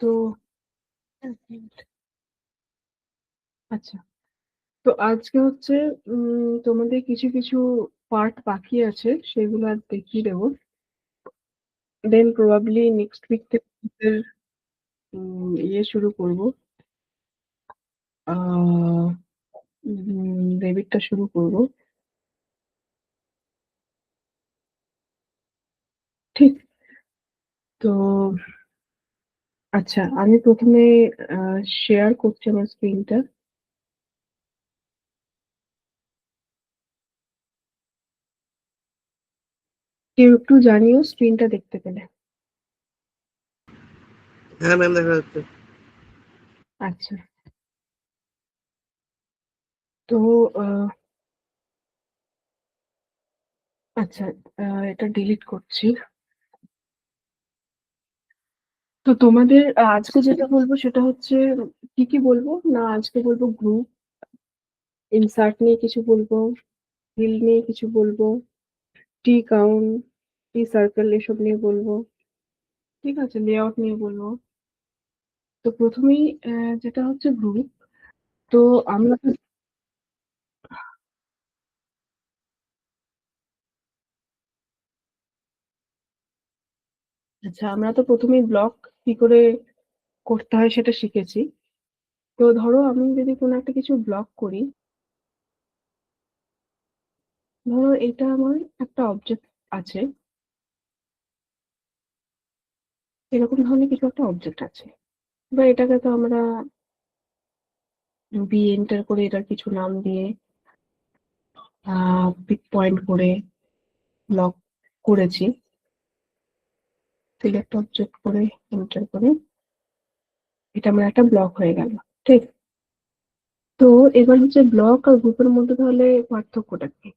তো আচ্ছা, তো আজকে হচ্ছে তোমাদের কিছু কিছু পার্ট বাকি আছে, সেগুলো আর দেখিয়ে দেবো। দেন প্রবাবলি নেক্সট উইক থেকে আমাদের, ইয়ে শুরু করবো, রেবিটটা শুরু করবো। ঠিক। তো আচ্ছা, আমি প্রথমে শেয়ার করছি আমার স্ক্রিনটা। কেউ একটু জানিও স্ক্রিনটা দেখতে পেলে। হ্যাঁ ম্যাম, দেখা যাচ্ছে। আচ্ছা, তো আহ, আচ্ছা, এটা ডিলিট করছি। তো তোমাদের আজকে যেটা বলবো সেটা হচ্ছে, কি কি বলবো না, আজকে বলবো গ্রুপ ইনসার্ট নিয়ে কিছু বলবো, হিল নিয়ে কিছু বলবো, টি কাউন্ট, টি সার্কেল এসব নিয়ে বলবো। ঠিক আছে, লেআউট নিয়ে বলবো। তো প্রথমেই যেটা হচ্ছে গ্রুপ। তো আমরা আচ্ছা, আমরা তো প্রথমেই ব্লক কি করে করতে হয় সেটা শিখেছি। তো ধরো আমি যদি কোনো একটা কিছু ব্লক করি, ধরো এটা আমার একটা অবজেক্ট আছে, এরকম ধরনের কিছু একটা অবজেক্ট আছে, বা এটাকে তো আমরা বি এন্টার করে এটার কিছু নাম দিয়ে পিক পয়েন্ট করে ব্লক করেছি, সিলেক্ট অবজেক্ট করে এন্টার করে এটা আমার একটা ব্লক হয়ে গেল। ঠিক। তো এবার হচ্ছে ব্লক আর গ্রুপের মধ্যে তাহলে পার্থক্যটা কি?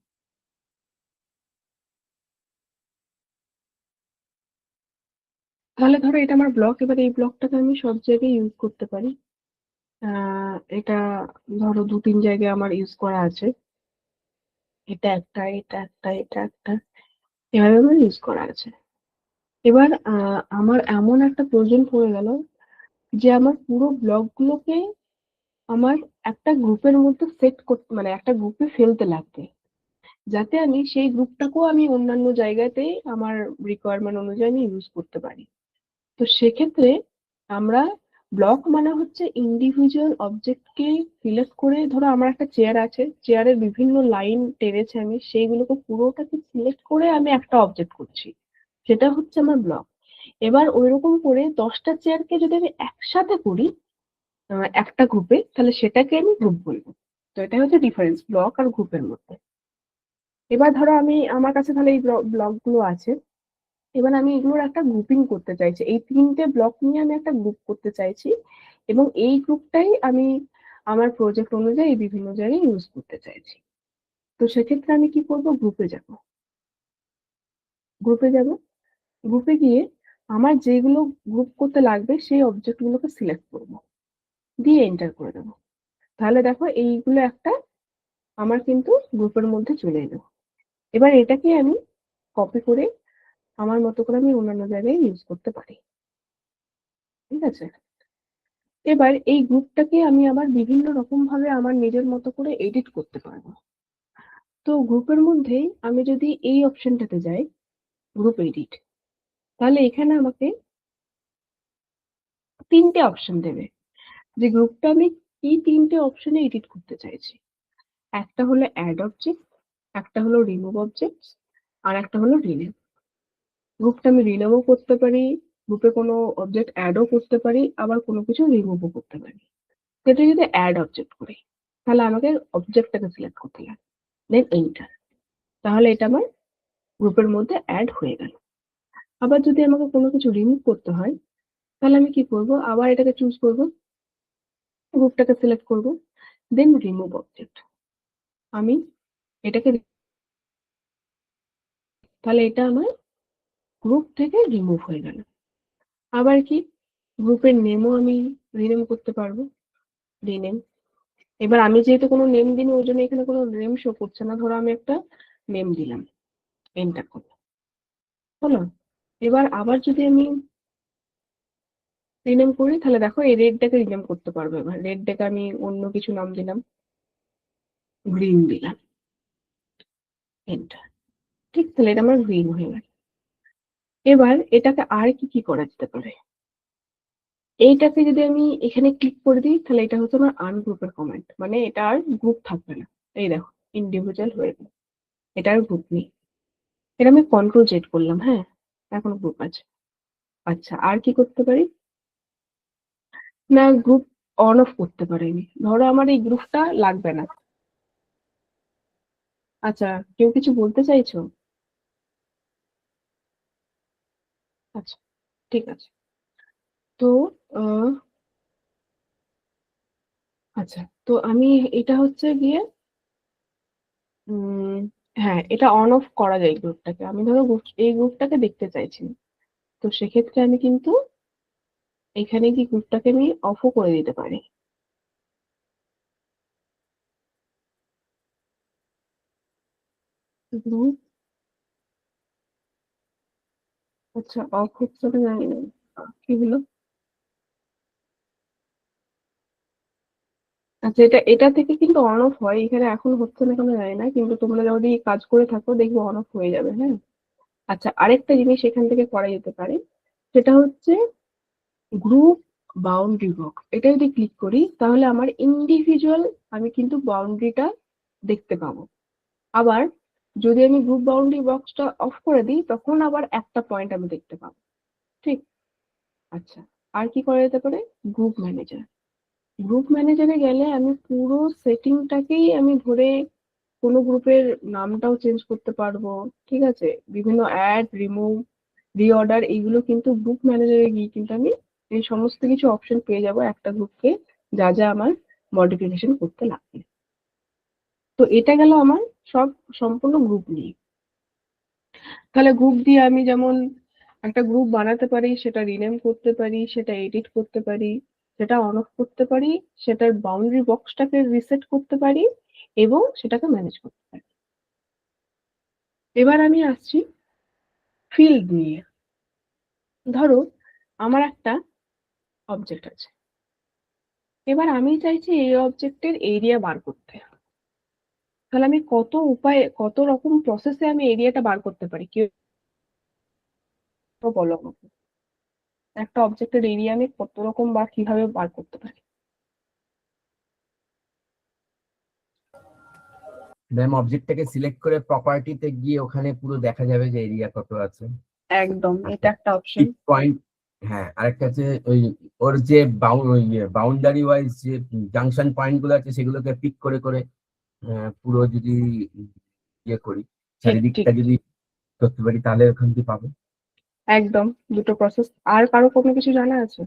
তাহলে ধরো এটা আমার ব্লক, এবার এই ব্লকটাকে আমি সব জায়গায় ইউজ করতে পারি। এটা ধরো দু তিন জায়গায় আমার ইউজ করা আছে, এটা একটা, এটা একটা, এটা একটা, এভাবে আমার ইউজ করা আছে। এবার আমার এমন একটা প্রয়োজন পড়ে গেল যে আমার পুরো ব্লক গুলোকে আমার একটা গ্রুপের মধ্যে সেট করতে, মানে একটা গ্রুপে ফেলতে লাগবে, যাতে আমি সেই গ্রুপটাকেও আমি অন্যান্য জায়গাতে আমার রিকোয়ারমেন্ট অনুযায়ী আমি ইউজ করতে পারি। তো সেক্ষেত্রে আমরা ব্লক মানে হচ্ছে ইন্ডিভিজুয়াল অবজেক্টকে সিলেক্ট করে, ধরো আমার একটা চেয়ার আছে, চেয়ারের বিভিন্ন লাইন টেনেছে, আমি সেইগুলোকে পুরোটাকে সিলেক্ট করে আমি একটা অবজেক্ট করছি, সেটা হচ্ছে আমার ব্লক। এবার ওইরকম করে 10টা চেয়ারকে যদি আমি একসাথে করি একটা গ্রুপে, তাহলে সেটাকে আমি গ্রুপ বলবো। তো এটা হচ্ছে ডিফারেন্স ব্লক আর গ্রুপের মধ্যে। এবার ধরো আমি, আমার কাছে তাহলে এই ব্লক গুলো আছে, এবার আমি এগুলোর একটা গ্রুপিং করতে চাইছি, এই তিনটে ব্লক নিয়ে আমি একটা গ্রুপ করতে চাইছি, এবং এই গ্রুপটাই আমি আমার প্রজেক্ট অনুযায়ী বিভিন্ন জায়গায় ইউজ করতে চাইছি। তো সেক্ষেত্রে আমি কি করব, গ্রুপে যাব। গ্রুপে যাব, গ্রুপে গিয়ে আমার যেগুলো গ্রুপ করতে লাগবে সেই অবজেক্ট গুলোকে সিলেক্ট করব, দিয়ে এন্টার করে দেবো। তাহলে দেখো এইগুলো একটা আমার কিন্তু গ্রুপের মধ্যে চলে এলো। এবার এটাকে আমি কপি করে আমার মতো করে আমি অন্যান্য জায়গায় ইউজ করতে পারি। ঠিক আছে। এবার এই গ্রুপটাকে আমি আবার বিভিন্ন রকম ভাবে আমার নিজের মতো করে এডিট করতে পারবো। তো গ্রুপের মধ্যেই আমি যদি এই অপশনটাতে যাই, গ্রুপ এডিট, তাহলে এখানে আমাকে তিনটে অপশন দেবে, যে গ্রুপটা আমি কি তিনটে অপশনে এডিট করতে চাইছি। একটা হলো অ্যাড অবজেক্ট, একটা হলো রিমুভ অবজেক্ট, আর একটা হলো রিনেম। গ্রুপটা আমি রিনেমও করতে পারি, গ্রুপে কোনো অবজেক্ট অ্যাডও করতে পারি, আবার কোনো কিছু রিমুভও করতে পারি। সেটা যদি অ্যাড অবজেক্ট করি, তাহলে আমাকে অবজেক্টটাকে সিলেক্ট করতে লাগে, দেন এন্টার, তাহলে এটা আমার গ্রুপের মধ্যে অ্যাড হয়ে গেল। আবার যদি আমাকে কোনো কিছু রিমুভ করতে হয়, তাহলে আমি কি করব, আবার এটাকে চুজ করব, গ্রুপটাকে সিলেক্ট করব, দেন রিমুভ অবজেক্ট, আমি এটাকে, তাহলে এটা আমার গ্রুপ থেকে রিমুভ হয়ে গেল। আবার কি, গ্রুপের নেমও আমি রিনেম করতে পারবো, রিনেম। এবার আমি যেহেতু কোনো নেম দিইনি, ওই জন্য এখানে কোনো নেম শো করছে না, ধরো আমি একটা নেম দিলাম, এন্টার করলাম, হলো। এবার আবার যদি আমি রিনেম করি, তাহলে দেখো এই রেডটাকে রিনেম করতে পারবো। এবার রেডটাকে আমি অন্য কিছু নাম দিলাম, গ্রিন দিলাম, এন্টার। ঠিক, তাহলে এটা আমার গ্রিন হয়ে গেল। এবার এটাকে আর কি কি করা যেতে পারে, এইটাকে যদি আমি এখানে ক্লিক করে দিই তাহলে এটা হচ্ছে আমার আনগ্রুপের কমেন্ট, মানে এটা আর গ্রুপ থাকবে না। এই দেখো ইন্ডিভিজুয়াল হয়ে গেল, এটা আর গ্রুপ নেই। এটা আমি কন্ট্রোল জেড করলাম, হ্যাঁ এখন গ্রুপ আছে। আচ্ছা আর কি করতে পারি, না গ্রুপ অন অফ করতে পারিনি, ধরো আমার এই গ্রুপটা লাগবে না। আচ্ছা, কেউ কিছু বলতে চাইছো? আচ্ছা ঠিক আছে। তো আহ, আচ্ছা, তো আমি এটা হচ্ছে গিয়ে উম হ্যাঁ, এটা অন অফ করা যায় গ্রুপটাকে। আমি ধরো এই গ্রুপটাকে দেখতে চাইছি না, তো সেক্ষেত্রে আমি কিন্তু এখানে কি গ্রুপটাকে আমি অফও করে দিতে পারি। গ্রুপ, আচ্ছা অফ হচ্ছে না, জানি না কি হলো। আচ্ছা, এটা এটা থেকে কিন্তু অন অফ হয়, এখানে এখন হচ্ছে না কেন জানি না, কিন্তু তোমরা যদি কাজ করে থাকো দেখবে অন অফ হয়ে যাবে, হ্যাঁ। আচ্ছা, আরেকটা জিনিস এখান থেকে করা যেতে পারে, সেটা হচ্ছে গ্রুপ বাউন্ডারি বক্স। এটা যদি ক্লিক করি তাহলে আমার ইন্ডিভিজুয়াল আমি কিন্তু বাউন্ডারিটা দেখতে পাবো। আবার যদি আমি গ্রুপ বাউন্ডারি বক্সটা অফ করে দিই তখন আবার একটা পয়েন্ট আমি দেখতে পাবো। ঠিক। আচ্ছা, আর কি করা যেতে পারে, গ্রুপ ম্যানেজার। গ্রুপ ম্যানেজারে গেলে আমি পুরো সেটিংটাকেই আমি ধরে কোনো গ্রুপের নামটাও চেঞ্জ করতে পারবো। ঠিক আছে, বিভিন্ন অ্যাড, রিমুভ, রিঅর্ডার, এইগুলো কিন্তু গ্রুপ ম্যানেজারে গিয়ে কিন্তু আমি এই সমস্ত কিছু অপশন পেয়ে যাব একটা গ্রুপকে, যা যা আমার মডিফিকেশন করতে লাগবে। তো এটা গেল আমার সব সম্পূর্ণ গ্রুপ নিয়ে। তাহলে গ্রুপ দিয়ে আমি যেমন একটা গ্রুপ বানাতে পারি, সেটা রিনেম করতে পারি, সেটা এডিট করতে পারি, সেটা অন অফ করতে পারি, সেটার বাউন্ডারি বক্সটাকে রিসেট করতে পারি এবং সেটাকে ম্যানেজ করতে পারি। এবার আমি আসছি ফিল্ড নিয়ে। ধরো আমার একটা অবজেক্ট আছে, এবার আমি চাইছি এই অবজেক্টের এরিয়া বার করতে। তাহলে আমি কত উপায়ে, কত রকম প্রসেসে আমি এরিয়াটা বার করতে পারি, কেউ বলো আমাকে। একটা অবজেক্টের এরিয়া আমি কত রকম বা কিভাবে বার করতে পারি? ম্যাম অবজেক্টটাকে সিলেক্ট করে প্রপার্টিতে গিয়ে ওখানে পুরো দেখা যাবে যে এরিয়া কত আছে। একদম, এটা একটা একটা অপশন। Pick point. হ্যাঁ, আরেকটা আছে ওই ওর যে বাউন্ডারি ওয়াইজ যে জাংশন পয়েন্ট গুলো আছে সেগুলোকে পিক করে করে পুরো যদি ইয়ে করি, ঠিক ঠিক, চারিদিকটা যদি করতে পারি তাহলে ওখান থেকে পাবো। একদম দুটো প্রসেস। আর কারো কোনো কিছু জানা আছে?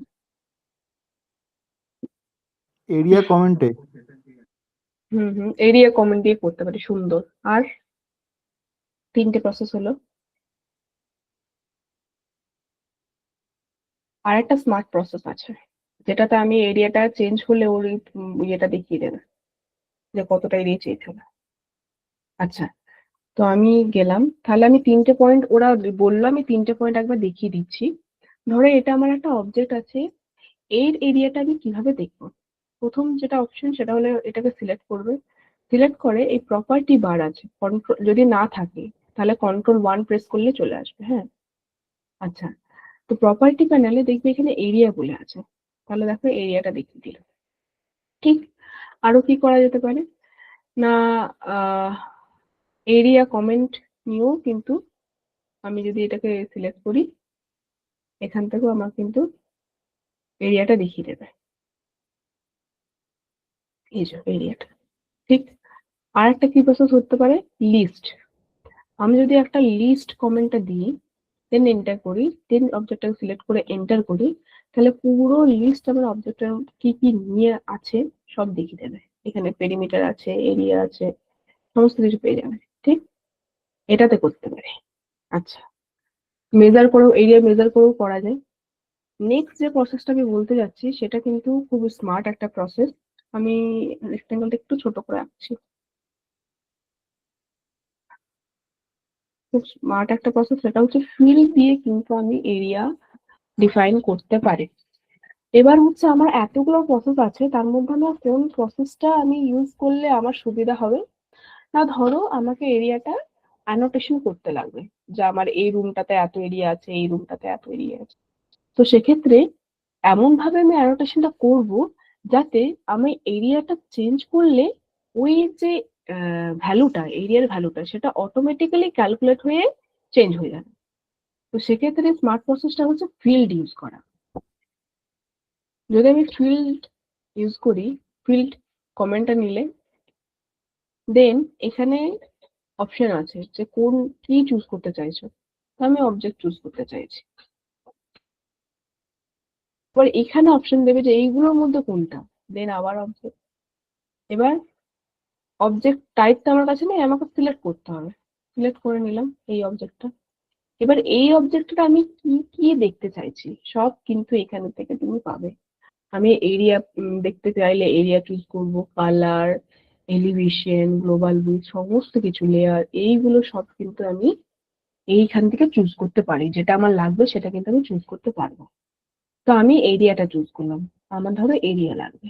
এরিয়া কমেন্টে হুম হুম, এরিয়া কমেন্ট দিয়ে করতে পারি, সুন্দর। আর তিনটে প্রসেস হলো। আর একটা স্মার্ট প্রসেস আছে, যেটাতে আমি এরিয়াটা চেঞ্জ হলে ওর ইয়েটা দেখিয়ে দেবে যে কতটা এরিয়া চেঞ্জ হবে। আচ্ছা, তো আমি গেলাম, তাহলে আমি তিনটে পয়েন্ট, ওরা বললো আমি তিনটে পয়েন্ট একবার দেখিয়ে দিচ্ছি। ধরো এটা আমার একটা অবজেক্ট আছে, এর এরিয়াটা আমি কিভাবে দেখবো। প্রথম যেটা অপশন সেটা হলো এটাকে সিলেক্ট করবে, সিলেক্ট করে এই প্রপার্টি বার আছে, কন্ট্রোল যদি না থাকে তাহলে কন্ট্রোল 1 প্রেস করলে চলে আসবে, হ্যাঁ। আচ্ছা, তো প্রপার্টি প্যানেলে দেখবে এখানে এরিয়া বলে আছে, তাহলে দেখো এরিয়াটা দেখিয়ে দিল। ঠিক। আরো কি করা যেতে পারে, না এরিয়া কমেন্ট নিয়েও কিন্তু আমি যদি এটাকে সিলেক্ট করি এখান থেকেও আমার কিন্তু এরিয়াটা দেখিয়ে দেবে, এই যে এরিয়াটা। ঠিক। আর একটা কি প্রসেস হতে পারে, লিস্ট। আমি যদি একটা লিস্ট কমেন্টটা দিই, দেন এন্টার করি, দেন অবজেক্টটাকে সিলেক্ট করে এন্টার করি, তাহলে পুরো লিস্ট আমার অবজেক্টটা কি কি নিয়ে আছে সব দেখিয়ে দেবে। এখানে পেরিমিটার আছে, এরিয়া আছে, সমস্ত কিছু পেয়ে যাবে। ঠিক, এটাতে করতে পারে। আচ্ছা, মেজার করেও, এরিয়া মেজার করেও করা যায়। নেক্সট যে প্রসেসটা আমি বলতে যাচ্ছি সেটা কিন্তু খুব স্মার্ট একটা প্রসেস। আমি রেক্টেঙ্গলটা একটু ছোট করে আঁকছি। খুব স্মার্ট একটা প্রসেস, সেটা হচ্ছে ফিল দিয়ে কিন্তু আমি এরিয়া ডিফাইন করতে পারি। এবার হচ্ছে আমার এতগুলো প্রসেস আছে, তার মধ্যে আমার কোন প্রসেসটা আমি ইউজ করলে আমার সুবিধা হবে। না ধরো আমাকে এরিয়াটা অ্যানোটেশন করতে লাগবে, যে আমার এই রুমটাতে এত এরিয়া আছে, এই রুমটাতে এত এরিয়া আছে। তো সেক্ষেত্রে এমন ভাবে আমি অ্যানোটেশনটা করব যাতে আমি এরিয়াটা চেঞ্জ করলে ওই যে ভ্যালুটা, এরিয়ার ভ্যালুটা, সেটা অটোমেটিক্যালি ক্যালকুলেট হয়ে চেঞ্জ হয়ে যাবে। তো সেক্ষেত্রে স্মার্ট প্রসেসটা হচ্ছে ফিল্ড ইউজ করা। যদি আমি ফিল্ড ইউজ করি, ফিল্ড কমেন্টটা নিলে দেন এখানে অপশন আছে যে কোন কি চুজ করতে চাইছো। তো আমি অবজেক্ট চুজ করতে চাইছি। এবার এখানে অপশন দেবে যে এইগুলোর মধ্যে কোনটা, দেন আবার অবজেক্ট। এবার অবজেক্ট টাইপটা আমার কাছে নেই, আমাকে সিলেক্ট করতে হবে। সিলেক্ট করে নিলাম এই অবজেক্টটা। এবার এই অবজেক্টটা আমি কি কি দেখতে চাইছি সব কিন্তু এখান থেকে তুমি পাবে। আমি এরিয়া দেখতে চাইলে এরিয়া চুজ করব, কালার, এলিভেশন, গ্লোবাল ভিউ, সমস্ত কিছু লেয়ার, এইগুলো সব কিন্তু আমি এইখান থেকে চুজ করতে পারি। যেটা আমার লাগবে সেটা কিন্তু আমি চুজ করতে পারবো। তো আমি এরিয়াটা চুজ করলাম, আমার ধরো এরিয়া লাগবে।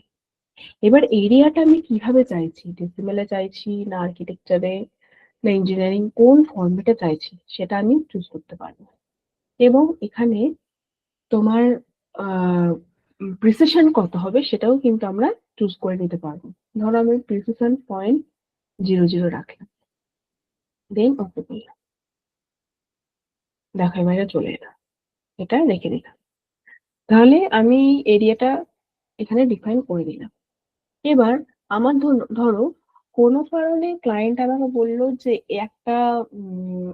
এবার এরিয়াটা আমি কিভাবে চাইছি, ডেসিমেলে চাইছি না আর্কিটেকচারে না ইঞ্জিনিয়ারিং, কোন ফর্মেটে চাইছি সেটা আমি চুজ করতে পারবো। এবং এখানে তোমার প্রিসিশন কত হবে সেটাও কিন্তু আমরা চুজ করে নিতে পারবো। ধরো আমি প্রিসিশন 0.00 রাখলাম, দেন ওকে করলাম। দেখো এবার এটা চলে এলো, এটা রেখে দিলাম। তাহলে আমি এরিয়াটা এখানে ডিফাইন করে দিলাম। এবার আমার ধরো কোনো কারণে ক্লায়েন্ট আমাকে বললো যে একটা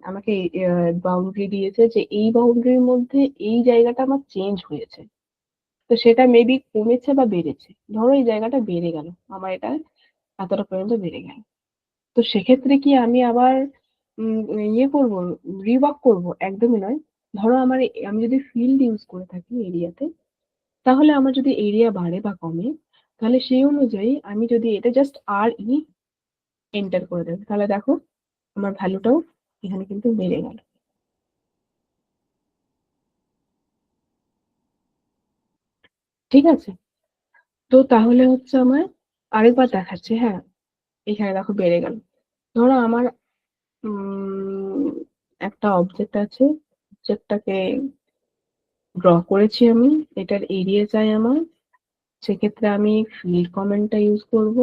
আমাকে বাউন্ডারি দিয়েছে যে এই বাউন্ডারির মধ্যে এই জায়গাটা আমার চেঞ্জ হয়েছে। তো সেটা মেবি কমেছে বা বেড়েছে। ধরো এই জায়গাটা বেড়ে গেল, আমার এটা এতটা পর্যন্ত বেড়ে গেল। তো সেক্ষেত্রে কি আমি আবার উম, ইয়ে করব, রিওয়ার্ক করব? একদমই নয়। ধরো আমি যদি ফিল্ড ইউজ করে থাকি এরিয়াতে, তাহলে আমার যদি এরিয়া বাড়ে বা কমে, তাহলে সেই অনুযায়ী আমি যদি এটা জাস্ট এন্টার করে দেব, তাহলে দেখো আমার ভ্যালুটাও এখানে কিন্তু বেড়ে গেল। ঠিক আছে? তো তাহলে হচ্ছে আমার আরেকবার দেখাচ্ছে, হ্যাঁ এখানে দেখো বেড়ে গেল। ধরো আমার উম একটা অবজেক্ট আছে, অবজেক্টটাকে ড্র করেছি আমি, এটার এরিয়া চাই আমার। সেক্ষেত্রে আমি ফিল্ড কমেন্টটা ইউজ করব।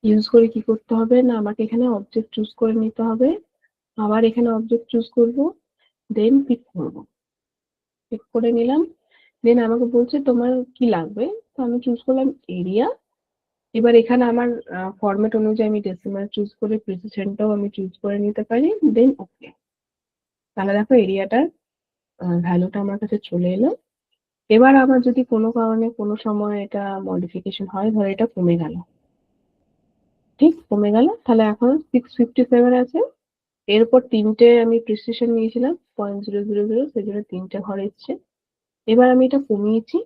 ইউজ করে কি করতে হবে না, আমাকে এখানে অবজেক্ট চুজ করে নিতে হবে। আবার এখানে অবজেক্ট চুজ করব, দেন পিক করব। পিক করে নিলাম। দেন আমাকে বলছে তোমার কি লাগবে, তো আমি চুজ করলাম এরিয়া। এবার এখানে আমার ফরম্যাট অনুযায়ী আমি ডেসিমাল চুজ করে প্রিসিশনটাও আমি চুজ করে নিতে পারি, দেন ওকে। তাহলে দেখো এরিয়াটার ভ্যালুটা আমার কাছে চলে এলো। এবার আমার যদি কোনো কারণে কোনো সময় এটা মডিফিকেশন হয়, ধরো এটা কমে গেল, ঠিক কমে গেল, তাহলে এখন 657 আছে। এরপর তিনটে আমি প্রিসিশন নিয়েছিলাম 0.000, সেই জন্য তিনটে ঘর এসছে। এবার আমি এটা কমিয়েছি,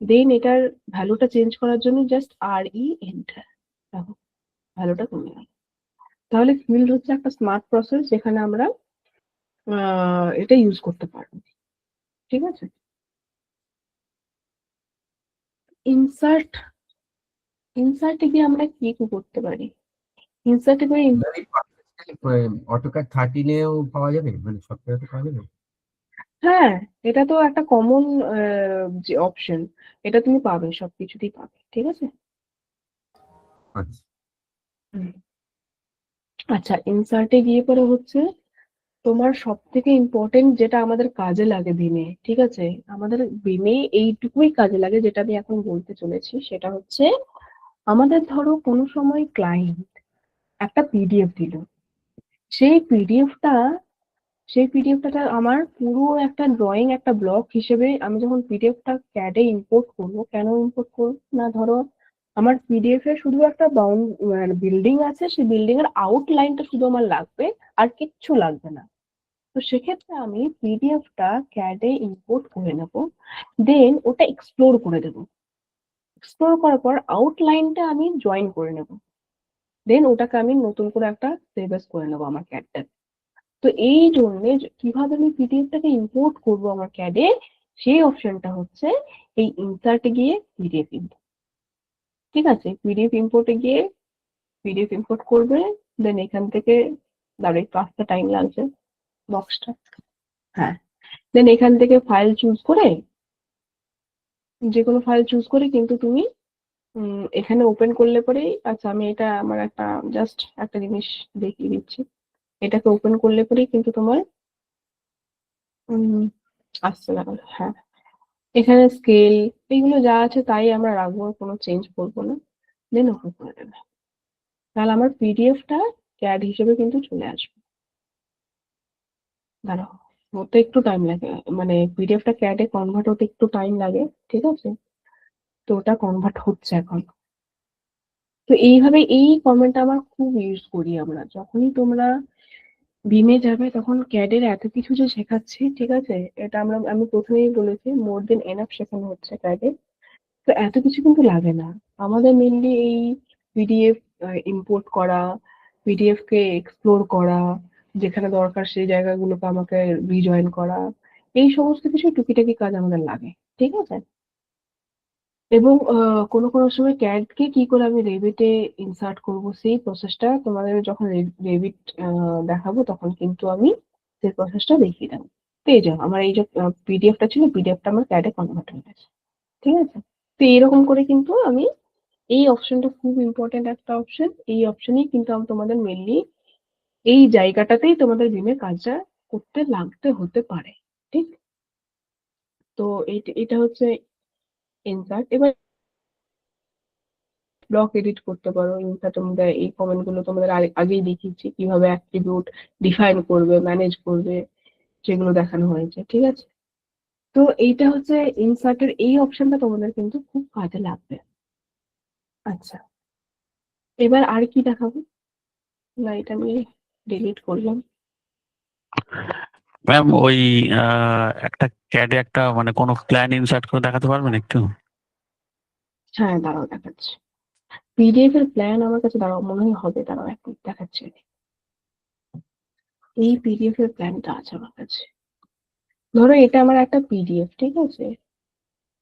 দেন এটার ভ্যালুটা চেঞ্জ করার জন্য জাস্ট এন্টার। দেখো ভ্যালুটা কমে গেল। তাহলে ফিল্ড হচ্ছে একটা স্মার্ট প্রসেস যেখানে আমরা এটা ইউজ করতে পারবো। ঠিক আছে? ইনসার্ট, ইনসার্টে গিয়ে আমরা কি কি করতে পারি? ইনসার্টে গিয়ে অটোক্যাড 13-এও পাওয়া যাবে, মানে সফটওয়্যারতে পাওয়া যাবে? হ্যাঁ, এটা তো একটা কমন যে অপশন, এটা তুমি পাবে, সবকিছুতেই পাবে। ঠিক আছে? আচ্ছা। হুম। আচ্ছা, ইনসার্টে গিয়ে পরে হচ্ছে তোমার সব থেকে ইম্পর্টেন্ট যেটা আমাদের কাজে লাগে দিনে, ঠিক আছে, আমাদের দিনে এইটুকুই কাজে লাগে যেটা আমি এখন বলতে চলেছি, সেটা হচ্ছে আমাদের ধরো কোনো সময় ক্লায়েন্ট একটা পিডিএফ দিল। সেই পিডিএফটা সেই পিডিএফটা আমার পুরো একটা ড্রয়িং, একটা ব্লক হিসেবে আমি যখন পিডিএফটা ক্যাডে ইম্পোর্ট করবো, কেন ইম্পোর্ট করবো না, ধরো আমার পিডিএফ এ শুধু একটা বিল্ডিং আছে, সেই বিল্ডিং এর আউটলাইনটা শুধু আমার লাগবে, আর কিচ্ছু লাগবে না। তো সেক্ষেত্রে আমি পিডিএফটা ক্যাডে ইম্পোর্ট করে নেব, দেন ওটা এক্সপ্লোর করে দেবো। এক্সপ্লোর করার পর আউটলাইনটা আমি জয়েন করে নেব, দেন ওটাকে আমি নতুন করে একটা সেভ এস করে নেবো আমার ক্যাডটা। তো এই জন্য কিভাবে আমি পিডিএফটাকে ইম্পোর্ট করবো আমার ক্যাডে, সেই অপশনটা হচ্ছে এই ইনসার্টে গিয়ে পিডিএফ ইম্পোর্ট। ঠিক আছে, পিডিএফ ইম্পোর্টে গিয়ে পিডিএফ ইম্পোর্ট করবে, দেন এখান থেকে দাঁড়িয়ে একটু আসতে টাইম লাগছে বক্সটা, হ্যাঁ, দেন এখান থেকে ফাইল চুজ করে, যে কোনো ফাইল চুজ করে কিন্তু তুমি এখানে ওপেন করলে পরেই, আচ্ছা আমি এটা আমার একটা জাস্ট একটা জিনিস দেখিয়ে দিচ্ছি, এটাকে ওপেন করলে পরেই কিন্তু তোমার আসছে না, হ্যাঁ, এখানে স্কেল এগুলো যা আছে তাই আমরা রাখবো, কোনো চেঞ্জ করবো না, দেন ওপেন করে দেবে, তাহলে আমার পিডিএফটা ক্যাড হিসেবে কিন্তু চলে আসবে। দাঁড়াও, হতে একটু টাইম লাগে, মানে পিডিএফটা ক্যাডে কনভার্ট হতে একটু টাইম লাগে, ঠিক আছে, তো ওটা কনভার্ট হচ্ছে এখন। তো এইভাবে এই কমেন্টটা আমার খুব ইউজ করি আমরা, যখনই তোমরা বিমে যাবে তখন ক্যাডের এত কিছু যে শেখাচ্ছে, ঠিক আছে, এটা আমি প্রথমেই বলেছি মোর দেন এনাফ শেখানো হচ্ছে ক্যাডে, তো এত কিছু কিন্তু লাগে না। আমাদের মেনলি এই পিডিএফ ইম্পোর্ট করা, পিডিএফ কে এক্সপ্লোর করা, যেখানে দরকার সেই জায়গাগুলোকে আমাকে রিজয়েন করা, এই সমস্ত কিছু টুকিটাকি কাজ আমাদের লাগে, ঠিক আছে। এবং কোনো কোনো সময় ক্যাড কে কি করে আমি রেভিটে ইনসার্ট করব সেই প্রসেসটা তোমাদের যখন রেভিট দেখাবো তখন কিন্তু আমি সেই প্রসেসটা দেখিয়ে দেবো। তো এই যে আমার এই যে পিডিএফটা ছিল, পিডিএফটা আমার ক্যাডে কনভার্ট হয়ে গেছে, ঠিক আছে। তো এরকম করে কিন্তু আমি, এই অপশনটা খুব ইম্পর্টেন্ট একটা অপশন, এই অপশনেই কিন্তু আমি তোমাদের মেনলি এই জায়গাটাতেই তোমাদের বিমের কাজটা করতে লাগতে হতে পারে, ঠিক। তো এটা হচ্ছে ইনসার্ট। এবার ব্লক এডিট করতে পারো ইনসার্টের মধ্যে, এই কমেন্ট গুলো তোমাদের আগেই দেখিয়েছি কিভাবে অ্যাট্রিবিউট ডিফাইন করবে, ম্যানেজ করবে, সেগুলো দেখানো হয়েছে, ঠিক আছে। তো এইটা হচ্ছে ইনসার্টের এই অপশনটা তোমাদের কিন্তু খুব কাজে লাগবে। আচ্ছা, এবার আর কি দেখাবো, না এটা আমি ডিলিট করলাম। ম্যাম ওই একটা ক্যাডে একটা মানে কোনো প্ল্যান ইনসার্ট করে দেখাতে পারবেন একটু? হ্যাঁ দাঁড়াও দেখাচ্ছি, পিডিএফ এর প্ল্যান আমার কাছে, দাঁড়াও মনে হয় হবে, দাঁড়াও এক মিনিট দেখাচ্ছি। এই পিডিএফ এর প্ল্যানটা আছে আমার কাছে, ধরো এটা আমার একটা পিডিএফ, ঠিক আছে,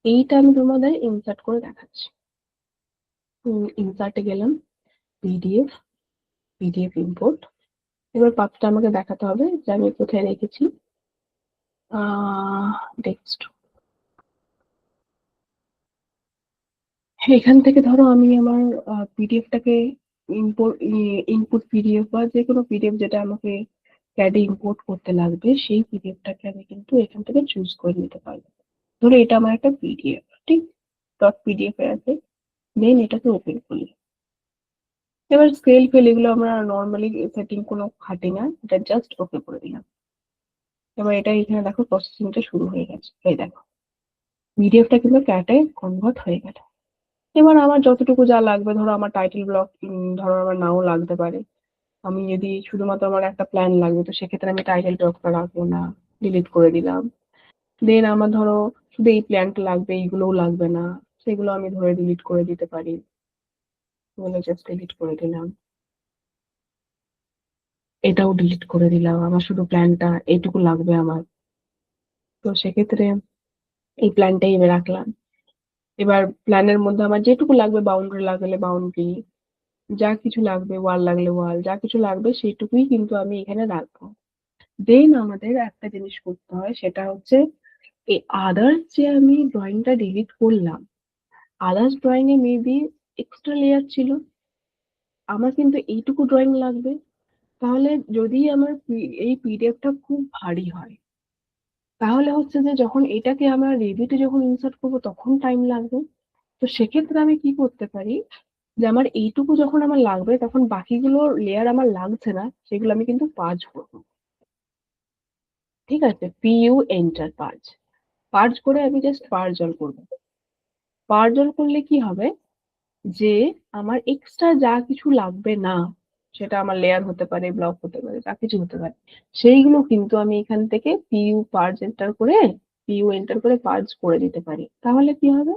এইটা আমি তোমাদের ইনসার্ট করে দেখাচ্ছি। ইনসার্টে গেলাম, পিডিএফ, পিডিএফ ইম্পোর্ট, এবার পাথটা আমাকে দেখাতে হবে যে আমি কোথায় রেখেছি, টেক্সট, এখান থেকে ধরো আমি আমার পিডিএফটাকে ইনপুট পিডিএফ বা যে কোনো পিডিএফ যেটা আমাকে ক্যাডে ইম্পোর্ট করতে লাগবে সেই পিডিএফটাকে আমি কিন্তু এখান থেকে চুজ করে নিতে পারবো। ধরো এটা আমার একটা পিডিএফ, ঠিক, ডট পিডিএফ এ আছে, দেন এটাকে ওপেন করি। এবার স্কেল ফেল এগুলো আমরা নর্মালি সেটিং কোনো খাটি না, এটা জাস্ট ওকে করে দিলাম। এবার এটা এখানে দেখো প্রসেসিংটা শুরু হয়ে গেছে, এই দেখো পিডিএফটা কিন্তু ক্যাটে কনভার্ট হয়ে গেল। এবার আমার যতটুকু যা লাগবে, ধরো আমার টাইটেল ব্লক ধরো আমার নাও লাগতে পারে, আমি যদি শুধুমাত্র আমার একটা প্ল্যান লাগবে তো সেক্ষেত্রে আমি টাইটেল ব্লকটা রাখবো না, ডিলিট করে দিলাম। দেন আমার ধরো শুধু এই প্ল্যানটা লাগবে, এইগুলোও লাগবে না, সেগুলো আমি ধরে ডিলিট করে দিতে পারি, এগুলো জাস্ট ডিলিট করে দিলাম, এটাও ডিলিট করে দিলাম, আমার শুধু প্ল্যানটা এইটুকু লাগবে আমার, তো সেক্ষেত্রে এই প্ল্যানটাই আমি রাখলাম। এবার প্ল্যানের মধ্যে আমার যেটুকু লাগবে, বাউন্ডারি লাগলে বাউন্ডারি, যা কিছু লাগবে, ওয়াল লাগলে ওয়াল, যা কিছু লাগবে সেইটুকুই কিন্তু আমি এখানে রাখবো। দেন আমাদের একটা জিনিস করতে হয়, সেটা হচ্ছে এই আদার্স যে আমি ড্রয়িংটা ডিলিট করলাম, আদার্স ড্রয়িং এ মেবি এক্সট্রা লেয়ার ছিল, আমার কিন্তু এইটুকু ড্রয়িং লাগবে। তাহলে যদি আমার এই পিডিএফটা খুব ভারী হয়, তাহলে হচ্ছে যে যখন এটাকে আমার রেভিতে যখন ইনসার্ট করবো তখন টাইম লাগবে। তো সেক্ষেত্রে আমি কি করতে পারি, যে আমার এইটুকু যখন আমার লাগবে তখন বাকিগুলো লেয়ার আমার লাগছে না, সেগুলো আমি কিন্তু পার্জ করবো, ঠিক আছে, পিইউ এন্টার পার্জ, পার্জ করে আমি জাস্ট পার্জ অল করবো। পার্জ অল করলে কি হবে, যে আমার এক্সট্রা যা কিছু লাগবে না, সেটা আমার লেয়ার হতে পারে, ব্লক হতে পারে, যা কিছু হতে পারে, সেইগুলো কিন্তু আমি এখান থেকে পিইউ এন্টার করে পার্জ করে দিতে পারি। তাহলে কি হবে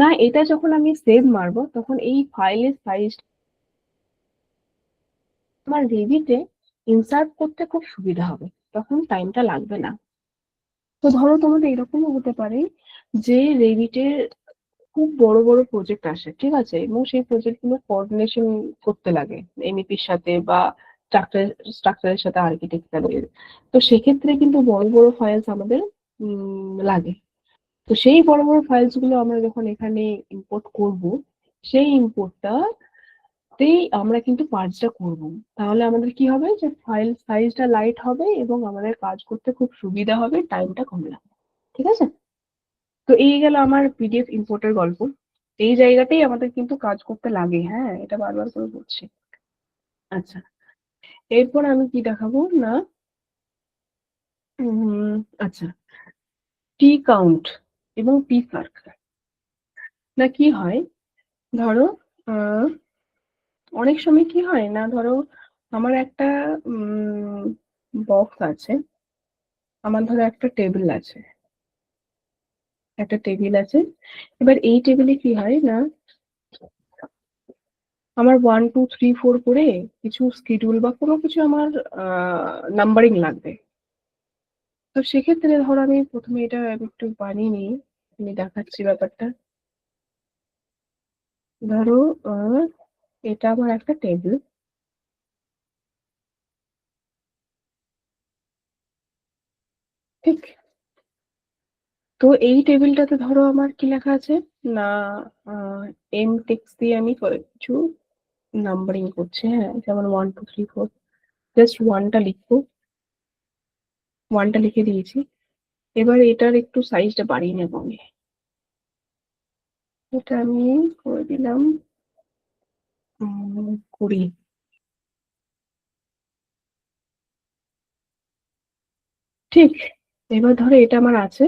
না, এটা যখন আমি সেভ মারবো তখন এই ফাইলের সাইজ আমার রেভিতে ইনসার্ট করতে খুব সুবিধা হবে, তখন টাইমটা লাগবে না। তো ধরো তোমাদের এরকমও হতে পারে যে রেভিটের খুব বড় বড় প্রজেক্ট আসে, ঠিক আছে, এবং সেই প্রজেক্ট গুলো কোঅর্ডিনেশন করতে লাগে এমইপির সাথে বা স্ট্রাকচারের সাথে আর্কিটেকচারের। তো সেক্ষেত্রে কিন্তু বড় বড় ফাইলস আমাদের লাগে। তো সেই বড় বড় ফাইলস গুলো আমরা যখন এখানে ইম্পোর্ট করব, সেই ইম্পোর্টটাতেই আমরা কিন্তু কাজটা করব। তাহলে আমাদের কি হবে, যে ফাইল সাইজটা লাইট হবে এবং আমাদের কাজ করতে খুব সুবিধা হবে, টাইমটা কম লাগবে। ঠিক আছে, তো এই গেল আমার পিডিএফ ইম্পোর্টের গল্প। এই জায়গাতেই আমাদের কিন্তু কাজ করতে লাগে, হ্যাঁ, এটা বারবার করে বলছি। আচ্ছা, এরপর আমি কি দেখাবো না, আচ্ছা, টি কাউন্ট এবং পি সার্ক। না কি হয়, ধরো অনেক সময় কি হয় না, ধরো আমার একটা বক্স আছে, আমার ধরো একটা টেবিল আছে, এবার এই টেবিলে কি হয় না, আমার 1 2 3 4 করে কিছু শিডিউল বা কোনো কিছু আমার নাম্বারিং লাগবে। তো সেক্ষেত্রে ধরো আমি প্রথমে এটা আমি একটু বানিয়ে নিই, আমি দেখাচ্ছি ব্যাপারটা। ধরো এটা আমার একটা টেবিল, ঠিক। তো এই টেবিলটাতে ধরো আমার কি লেখা আছে না, এম টেক্সট দিয়ে আমি কিছু নাম্বারিং করছি, হ্যাঁ, যেমন 1 2 3 4, জাস্ট ওয়ানটা লিখে দিয়েছি। এবার এটার একটু সাইজটা বাড়িয়ে নেবো আমি, এটা আমি করে দিলাম 20। ঠিক, এবার ধরো এটা আমার আছে,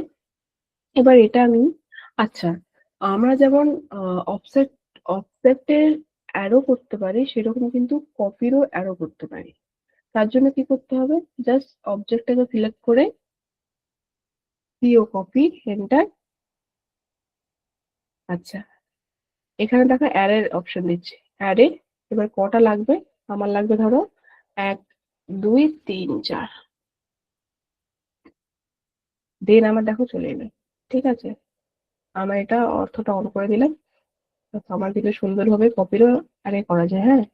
এবার এটা আমি, আচ্ছা, আমরা যেমন অফসেট অফসেটের অ্যারো করতে পারি, সেরকম কিন্তু কপিরও অ্যারো করতে পারি। তার জন্য কি করতে হবে, জাস্ট অবজেক্টটাকে সিলেক্ট করে সিও কপি, এন্টার। আচ্ছা, এখানে দেখো অ্যারের অপশন দিচ্ছে, অ্যারে। এবার কটা লাগবে, আমার লাগবে ধরো 1 2 3 4, দেন আমার দেখো চলে এলো। ঠিক আছে, আমার এটা অর্থটা অন করে দিলাম, আমার দিলে সুন্দরভাবে কপিরও অ্যারে করা যায়, হ্যাঁ।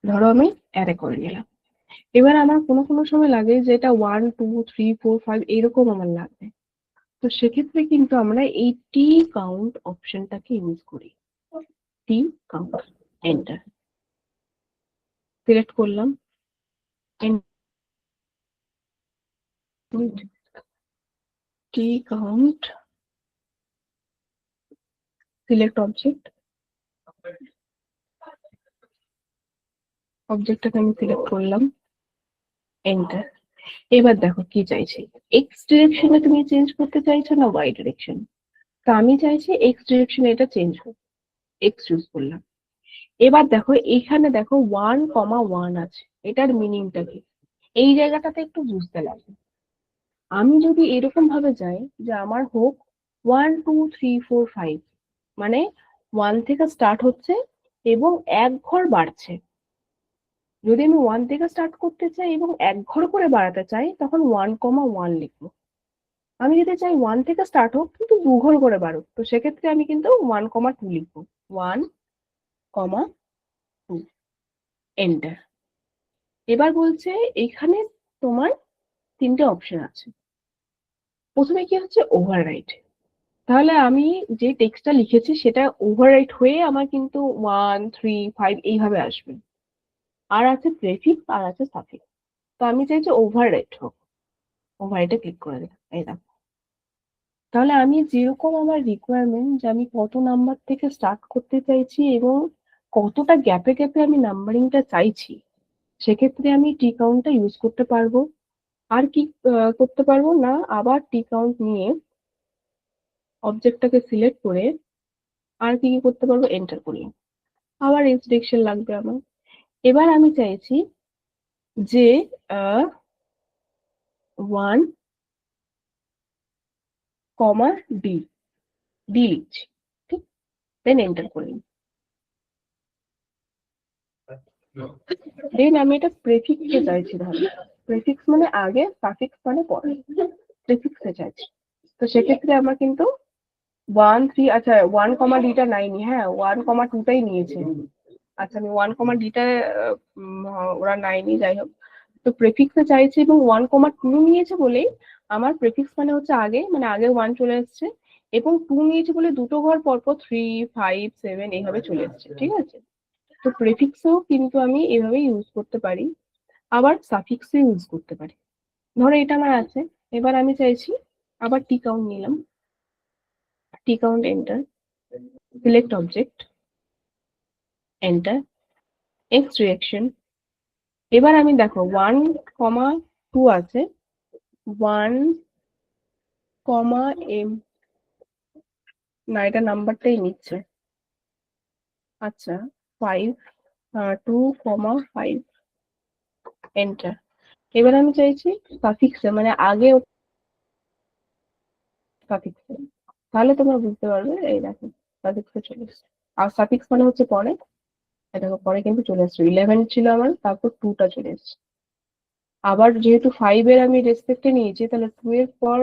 ধরো আমি অ্যারে করে নিলাম। এবার আমার কোনো কোনো সময় লাগে যে এটা 1 2 3 4 5 এইরকম আমার লাগবে। তো সেক্ষেত্রে কিন্তু আমরা এই টি কাউন্ট অপশনটাকে ইউজ করি। টি কাউন্ট, এন্টার, সিলেক্ট করলাম, টি কাউন্ট, সিলেক্ট অবজেক্ট, অবজেক্টটাকে আমি সিলেক্ট করলাম, এন্টার। এবার দেখো কি চাইছি, এক্স ডিরেকশনে তুমি চেঞ্জ করতে চাইছো না ওয়াই ডিরেকশন। তো আমি চাইছি এক্স ডিরেকশনে এটা চেঞ্জ হোক, এক্স চুজ করলাম। এবার দেখো এখানে দেখো 1 1 আছে, এটার মিনিংটা কি, এই জায়গাটাতে একটু বুঝতে লাগবে। আমি যদি এরকম ভাবে যাই যে আমার হোক 1 2 3 4 5, মানে 1 থেকে স্টার্ট হচ্ছে এবং 1 ঘর বাড়ছে। যদি আমি 1 থেকে স্টার্ট করতে চাই এবং 1 ঘর করে বাড়াতে চাই, তখন 1 1 লিখবো। আমি যদি চাই 1 থেকে স্টার্ট হোক কিন্তু 2 ঘর করে বাড়ুক, তো সেক্ষেত্রে আমি কিন্তু 1 2 লিখবো, 1 2, এন্টার। এবার বলছে এখানে তোমার 3টে অপশন আছে। প্রথমে কি হচ্ছে, ওভাররাইট। তাহলে আমি যে টেক্সটটা লিখেছি সেটা ওভাররাইট হয়ে আমার কিন্তু 1 3 5 এইভাবে আসবে। আর আছে প্রেফিক্স, আর আছে সাফিক্স। তো আমি চাই যে ওভাররাইট হোক, ওভাররাইটে ক্লিক করে দিলাম, এই দেখো। তাহলে আমি যেরকম আমার রিকোয়ারমেন্ট, যে আমি কত নাম্বার থেকে স্টার্ট করতে চাইছি এবং কতটা গ্যাপে গ্যাপে আমি নাম্বারিংটা চাইছি, সেক্ষেত্রে আমি টি কাউন্টটা ইউজ করতে পারবো। আর কি করতে পারবো না, আবার টি কাউন্ট নিয়ে অবজেক্টটাকে সিলেক্ট করে আর কি কি করতে পারবো, এন্টার করলাম, আবার ইনস্ট্রাকশন লাগবে আমার। এবার আমি চাইছি যে 1 ডি লিখছি, ঠিক, দেন এন্টার করলাম। দেন আমি এটা প্রেফিক্সে চাইছি, ধরো প্রেফিক্স মানে আগে, সাফিক্স মানে পরে। প্রেফিক্সে চাইছি। তো সেক্ষেত্রে আমার কিন্তু 1 3 আচ্ছা 1 কমা ডিটা নাইনি, হ্যাঁ 1 কমা 2টাই নিয়েছে। আচ্ছা আমি 1 কমা ডিটা ওরা নাইনি, যাই হোক। তো প্রেফিক্সে চাইছে এবং 1 কমা 2 নিয়েছে বলেই আমার প্রেফিক্স মানে হচ্ছে আগে, মানে আগে 1 চলে এসছে, এবং 2 নিয়েছে বলে দুটো ঘর পরপর 3 5 7 এইভাবে চলে এসছে, ঠিক আছে। তো প্রেফিক্সেও কিন্তু আমি এভাবে ইউজ করতে পারি, আবার সাফিক্সে ইউজ করতে পারি। ধরো এটা আমার আছে, এবার আমি চাইছি আবার টি কাউন্ট নিলাম, T count enter, select object enter, X reaction. এবার আমি দেখো 1 কমা 2 আছে, 1 কমা এম, না এটা নাম্বারটাই নিচ্ছে। আচ্ছা 5 2 কমা 5 এন্টার। এবার আমি চাইছি সাফিক্সে, মানে আগে সাফিক্সে, তাহলে তোমরা বুঝতে পারবে। এই দেখো সাফিক্সে চলে এসছে, আর সাফিক্স মানে হচ্ছে পরে। এই দেখো পরে কিন্তু চলে এসছে, 11 ছিল আমার, তারপর 2টা চলে এসছে। আবার যেহেতু 5 এর আমি রেসপেক্টে নিয়েছি, তাহলে 2 এর পর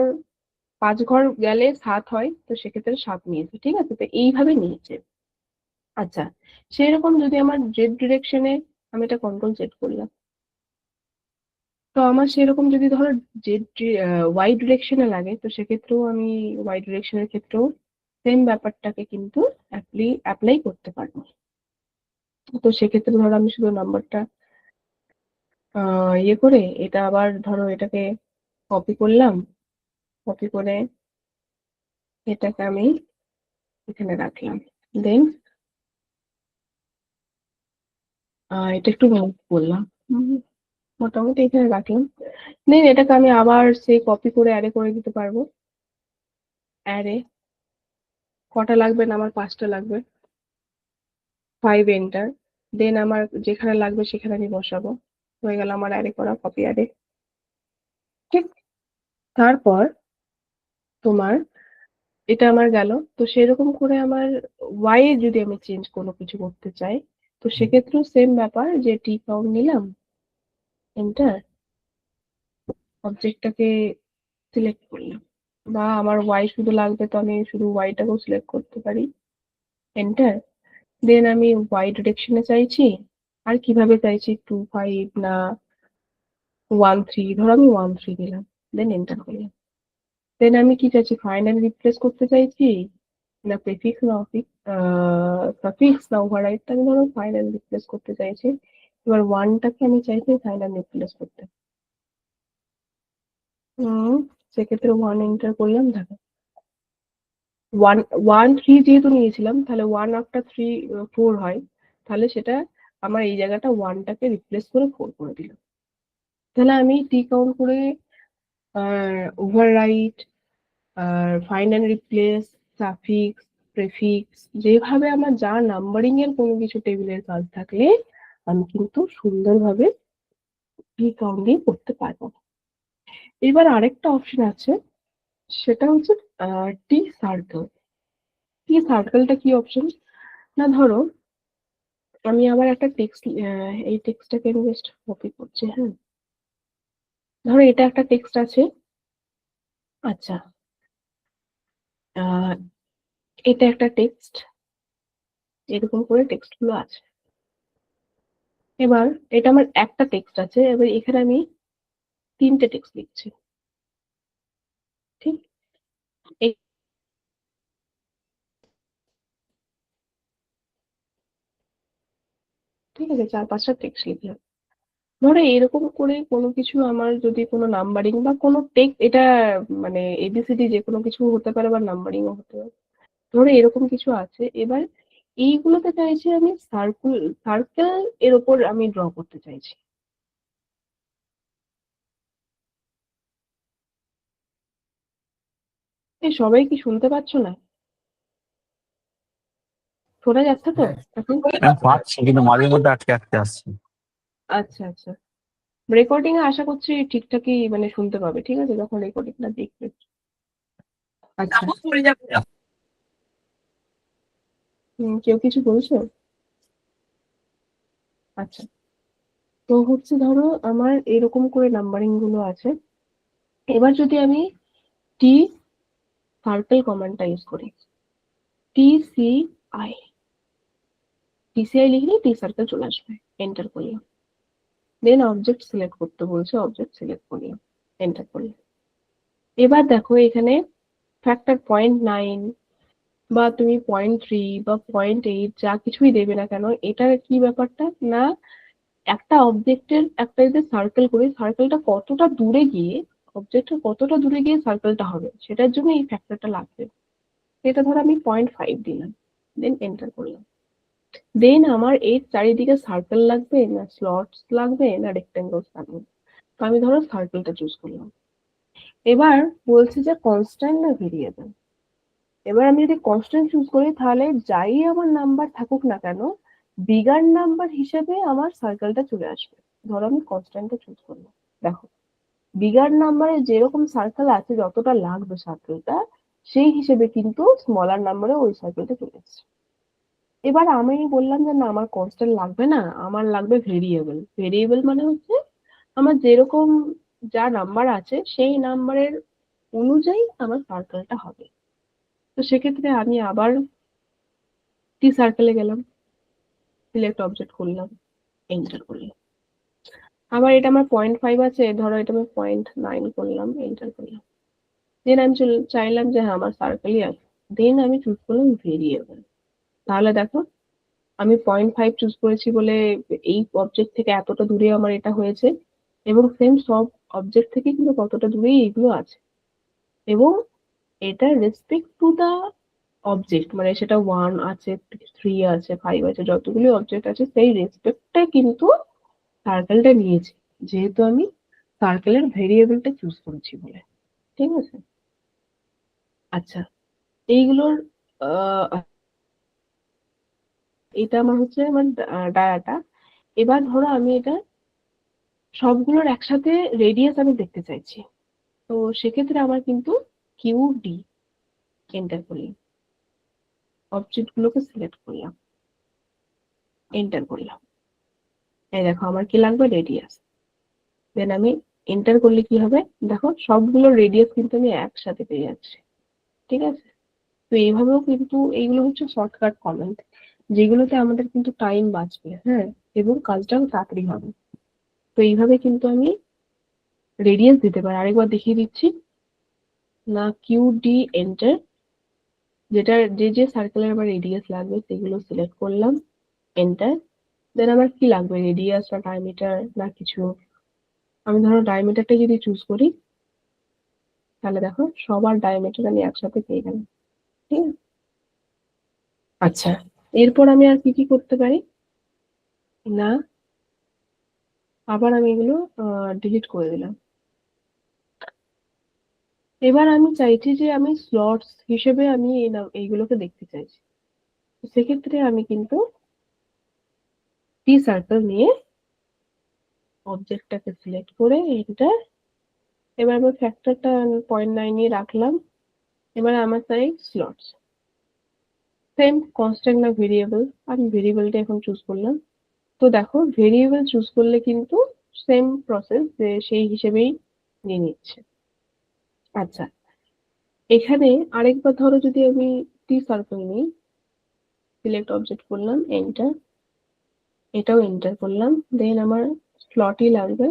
5 ঘর গেলে 7 হয়, তো সেক্ষেত্রে 7 নিয়েছি, ঠিক আছে। তো এইভাবে নিয়েছে। আচ্ছা সেরকম যদি আমার জেড ডিরেকশনে, আমি এটা কন্ট্রোল জেড করলাম, তো আমার সেরকম যদি ধরো জেড ওয়াই ডিরেকশনে লাগে, তো সেক্ষেত্রেও আমি ওয়াই ডিরেকশনের ক্ষেত্রেও সেম ব্যাপারটাকে কিন্তু অ্যাপ্লাই করতে পারবো। তো সেক্ষেত্রে ধরো আমি শুধু নাম্বারটা ইয়ে করে, এটা আবার ধরো এটাকে কপি করলাম, কপি করে এটাকে আমি এখানে রাখলাম, দেন এটা একটু মুভ করলাম, মোটামুটি এখানে রাখলাম। দেন এটাকে আমি আবার সেই কপি করে অ্যারে করে দিতে পারবো। অ্যারে কটা লাগবে না, আমার 5টা লাগবে। 5 এন্টার, দেন আমার যেখানে লাগবে সেখানে আমি বসাবো। হয়ে গেল আমার অ্যারে করা, কপি অ্যারে, ঠিক। তারপর তোমার এটা আমার গেল। তো সেরকম করে আমার ওয়াই যদি আমি চেঞ্জ কোনো কিছু করতে চাই, তো সেক্ষেত্রেও সেম ব্যাপার, যে টি কাউন্ট নিলাম, এন্টার, অবজেক্টটাকে সিলেক্ট করলাম, বা আমার ওয়াই শুধু লাগবে, তো আমি শুধু ওয়াইটাকেও সিলেক্ট করতে পারি, এন্টার। দেন আমি ওয়াই ডিরেকশনে চাইছি, আর কিভাবে চাইছি, 2 5 না 1 3, ধরো আমি 1 3 দিলাম, দেন এন্টার করলাম। দেন আমি কি চাইছি, ফাইনাল রিপ্লেস করতে চাইছি, না প্রেফিক্স না সাফিক্স না ওভাররাইড, আমি ধরো ফাইনাল রিপ্লেস করতে চাইছি। এবার ওয়ানটাকে আমি চাইছি ফাইনাল রিপ্লেস করতে। হুম, সেক্ষেত্রে 1 এন্টার করলাম, দেখো 1 1 3 যেহেতু নিয়েছিলাম, তাহলে 1 আফটার 3 4 হয়, তাহলে সেটা আমার এই জায়গাটা 1টাকে রিপ্লেস করে 4 করে দিল। তাহলে আমি টি কাউন্ট করে ওভাররাইট আর find and replace, suffix, prefix, যেভাবে আমার যা নাম্বারিং এর কোনো কিছু টেবিলের কাজ থাকলে আমি কিন্তু সুন্দরভাবে টি কাউন্ট দিয়ে করতে পারবো। এবার আরেকটা অপশন আছে, সেটা হচ্ছে টি সার্কেল। টি সার্কেলটা কি অপশন, না ধরো আমি আবার একটা টেক্সট, এই টেক্সটটাকে আমি জাস্ট কপি করছি, হ্যাঁ। ধরো এটা একটা টেক্সট আছে, আচ্ছা আহ, এটা একটা টেক্সট, এরকম করে টেক্সট গুলো আছে। এবার এটা আমার একটা টেক্সট আছে, এবার এখানে আমি 3টে টেক্সট লিখছি, ঠিক। এই ঠিক আছে, 4 5টা টেক্সট লিখলাম। ধরো এরকম করে কোনো কিছু আমার যদি কোনো নাম্বারিং বা কোনো টেক্সট, এটা মানে এবিসিডি যে কোনো কিছু হতে পারে বা নাম্বারিংও হতে পারে, ধরো এরকম কিছু আছে। এবার এইগুলোতে চাইছি আমি সার্কেল এর উপর আমি ড্র করতে চাইছি। এই সবাই কি শুনতে পাচ্ছ না? শোনা যাচ্ছে তো হ্যাঁ এখন? আমি পাচ্ছি কিন্তু মাঝে মধ্যে আটকে আটকে আসছে। আচ্ছা আচ্ছা, রেকর্ডিং এ আশা করছি ঠিকঠাকই মানে শুনতে পাবে, ঠিক আছে, যখন রেকর্ডিংটা দেখবে। আচ্ছা কেউ কিছু বলছো? আচ্ছা, তো হচ্ছে ধরো আমার এরকম করে নাম্বারিং গুলো আছে। এবার যদি আমি টি সার্কেল কমান্ডটা ইউজ করি, TCI লিখলে টি সার্কেল চলে আসবে, এন্টার করলাম। দেন অবজেক্ট সিলেক্ট করতে বলছে, অবজেক্ট সিলেক্ট করলাম, এন্টার করলাম। এবার দেখো এখানে ফ্যাক্টর 0.9 বা তুমি 0.3 বা 0.8 যা কিছুই দেবে না কেন, এটার কি ব্যাপারটা না, একটা অবজেক্টের একটা যদি সার্কেল করি, সার্কেলটা কতটা দূরে গিয়ে, অবজেক্টের কতটা দূরে গিয়ে সার্কেলটা হবে, সেটার জন্য এই ফ্যাক্টরটা লাগবে। এটা ধরো আমি 0.5 দিলাম, দেন এন্টার করলাম। দেন আমার এর চারিদিকে সার্কেল লাগবে না স্লটস লাগবে না রেক্টেঙ্গলস লাগবে, তো আমি ধরো সার্কেলটা চুজ করলাম। এবার বলছে যে কনস্ট্যান্ট না ভেরিয়েবল। এবার আমি যদি কনস্ট্যান্ট চুজ করি, তাহলে যাই আমার নাম্বার থাকুক না কেন, বিগার নাম্বার হিসেবে আমার সার্কেলটা চলে আসবে। ধরো আমি কনস্ট্যান্টটা চুজ করলাম, দেখো বিগার নাম্বারে যেরকম সার্কেল আছে, যতটা লাগবে সার্কেলটা, সেই হিসেবে কিন্তু স্মলার নাম্বারে ওই সার্কেলটা চলে এসেছে। এবার আমি বললাম যে না, আমার কনস্ট্যান্ট লাগবে না, আমার লাগবে ভেরিয়েবল। ভেরিয়েবল মানে হচ্ছে আমার যেরকম যা নাম্বার আছে সেই নাম্বারের অনুযায়ী আমার সার্কেলটা হবে। তো সেক্ষেত্রে আমি আবার টি সার্কেলে গেলাম, সিলেক্ট অবজেক্ট করলাম, এন্টার করলাম। আবার এটা আমার 0.5 আছে, ধরো এটা আমি 0.9 করলাম, এন্টার করলাম। দেন আমি চাইলাম যে হ্যাঁ আমার সার্কেলই আছে, দেন আমি চুজ করলাম ভেরিয়েবল। তাহলে দেখো আমি 0.5 চুজ করেছি বলে এই অবজেক্ট থেকে এতটা দূরে আমার এটা হয়েছে, এবং সেম সব অবজেক্ট থেকে কিন্তু কতটা দূরে এইগুলো আছে, এবং এটা রেসপেক্ট টু দা অবজেক্ট, মানে সেটা 1 আছে, 3 আছে, 5 আছে, যতগুলো অবজেক্ট আছে সেই রেসপেক্টে কিন্তু সার্কেলটা নিয়েছি, যেহেতু আমি সার্কেলের ভেরিয়েবলটা চুজ করেছি বলে। ঠিক আছে, আচ্ছা এইগুলোর এটা আমার হচ্ছে আমার ডায়াটা। এবার ধরো আমি এটা সবগুলোর একসাথে রেডিয়াস আমি দেখতে চাইছি, তো সেক্ষেত্রে আমার কিন্তু QD এন্টার করলাম, অবজেক্ট গুলোকে সিলেক্ট করলাম, এন্টার করলাম। এই দেখো আমার কি লাগবে, রেডিয়াস। দেন আমি এন্টার করলে কি হবে, দেখো সবগুলো রেডিয়াস কিন্তু আমি একসাথে পেয়ে যাচ্ছি। ঠিক আছে, তো এইভাবেও কিন্তু এইগুলো হচ্ছে শর্টকাট কমেন্ট, যেগুলোতে আমাদের কিন্তু টাইম বাঁচবে, হ্যাঁ, এবং কাজটাও তাড়াতাড়ি হবে। তো এইভাবে কিন্তু আমি রেডিয়াস দিতে পারি। আরেকবার দেখিয়ে দিচ্ছি, না QD এন্টার, যেটা যে যে সার্কেলের আমার রেডিয়াস লাগবে সেগুলো সিলেক্ট করলাম, এন্টার। দেন আমার কি লাগবে, রেডিয়াস না ডায়ামিটার না কিছু, আমি ধরো ডায়ামিটারটা যদি চুজ করি, তাহলে দেখো সবার ডায়ামিটার আমি একসাথে পেয়ে গেলাম। ঠিক আছে, আচ্ছা এরপর আমি আর কি কি করতে পারি, না আবার আমি এগুলো ডিলিট করে দিলাম। এবার আমি চাইছি যে আমি স্লটস হিসেবে আমি এইগুলোকে দেখতে চাইছি, তো সেক্ষেত্রে আমি কিন্তু টি সার্কেল নিয়ে অবজেক্টটাকে সিলেক্ট করে এটা, এবার আমি ফ্যাক্টরটা 0.9 রাখলাম। এবার আমার চাই স্লটস, সেম কনস্ট্যান্ট না ভেরিয়েবল, আমি ভেরিয়েবলটা এখন চুজ করলাম। তো দেখো ভেরিয়েবল চুজ করলে কিন্তু সেম প্রসেস, যে সেই হিসেবেই নিয়ে নিচ্ছে। আচ্ছা এখানে আরেকবার ধরো যদি আমি টি সার্কেল নিই, সিলেক্ট অবজেক্ট করলাম, এন্টার, এটাও এন্টার করলাম। দেন আমার স্লটই লাগবে,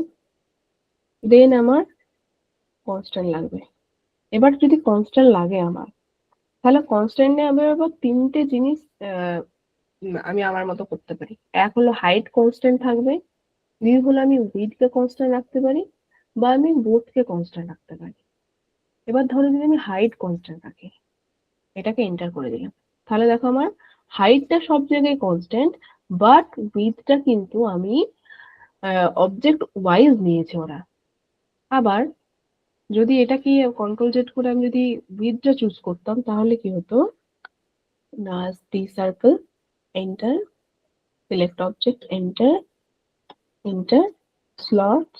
দেন আমার কনস্ট্যান্ট লাগবে। এবার যদি কনস্ট্যান্ট লাগে আমার, তাহলে কনস্ট্যান্টে আমি আবার তিনটে জিনিস আমি আমার মতো করতে পারি। এক হলো হাইট কনস্ট্যান্ট থাকবে, দুই হলো আমি উইডথ কে কনস্ট্যান্ট রাখতে পারি, বা আমি বোথ কে কনস্ট্যান্ট রাখতে পারি। এবার ধরো যদি আমি হাইট কনস্ট্যান্ট রাখি, এটাকে এন্টার করে দিলাম, তাহলে দেখো আমার হাইটটা সব জায়গায় কনস্ট্যান্ট, বাট উইডথটা কিন্তু আমি অবজেক্ট ওয়াইজ নিয়েছে ওরা। আবার যদি এটা কি কন্ট্রোল জেড করে আমি যদি উইডথটা চুজ করতাম, তাহলে কি হতো, না T circle, enter, select object, enter, enter, slot,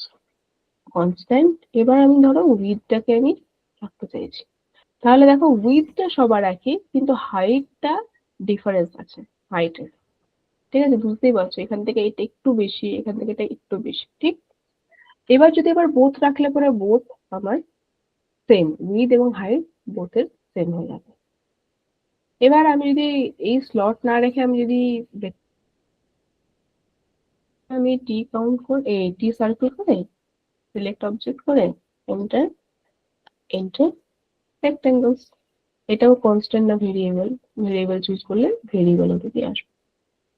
constant. এবার আমি ধরো উইডথটাকে আমি রাখতে চাইছি, তাহলে দেখো উইডথটা সবার একই, কিন্তু হাইটটা ডিফারেন্স আছে হাইটের। ঠিক আছে, বুঝতেই পারছো, এখান থেকে এটা একটু বেশি, এখান থেকে এটা একটু বেশি। ঠিক, এবার যদি আবার বোথ রাখলে পরে বোথ আমার সেম, উইথ এবং হাইট বোথের সেম হয়ে যাবে। এবার আমি যদি এই স্লট না রেখে আমি যদি আমি টি কাউন্ট করে টি সার্কেল করে সিলেক্ট অবজেক্ট করে এন্টার এন্টার রেক্টেঙ্গলস, এটাও কনস্ট্যান্ট না ভেরিয়েবল, ভেরিয়েবল চুজ করলে ভেরিয়েবল ওদিকে আসবে।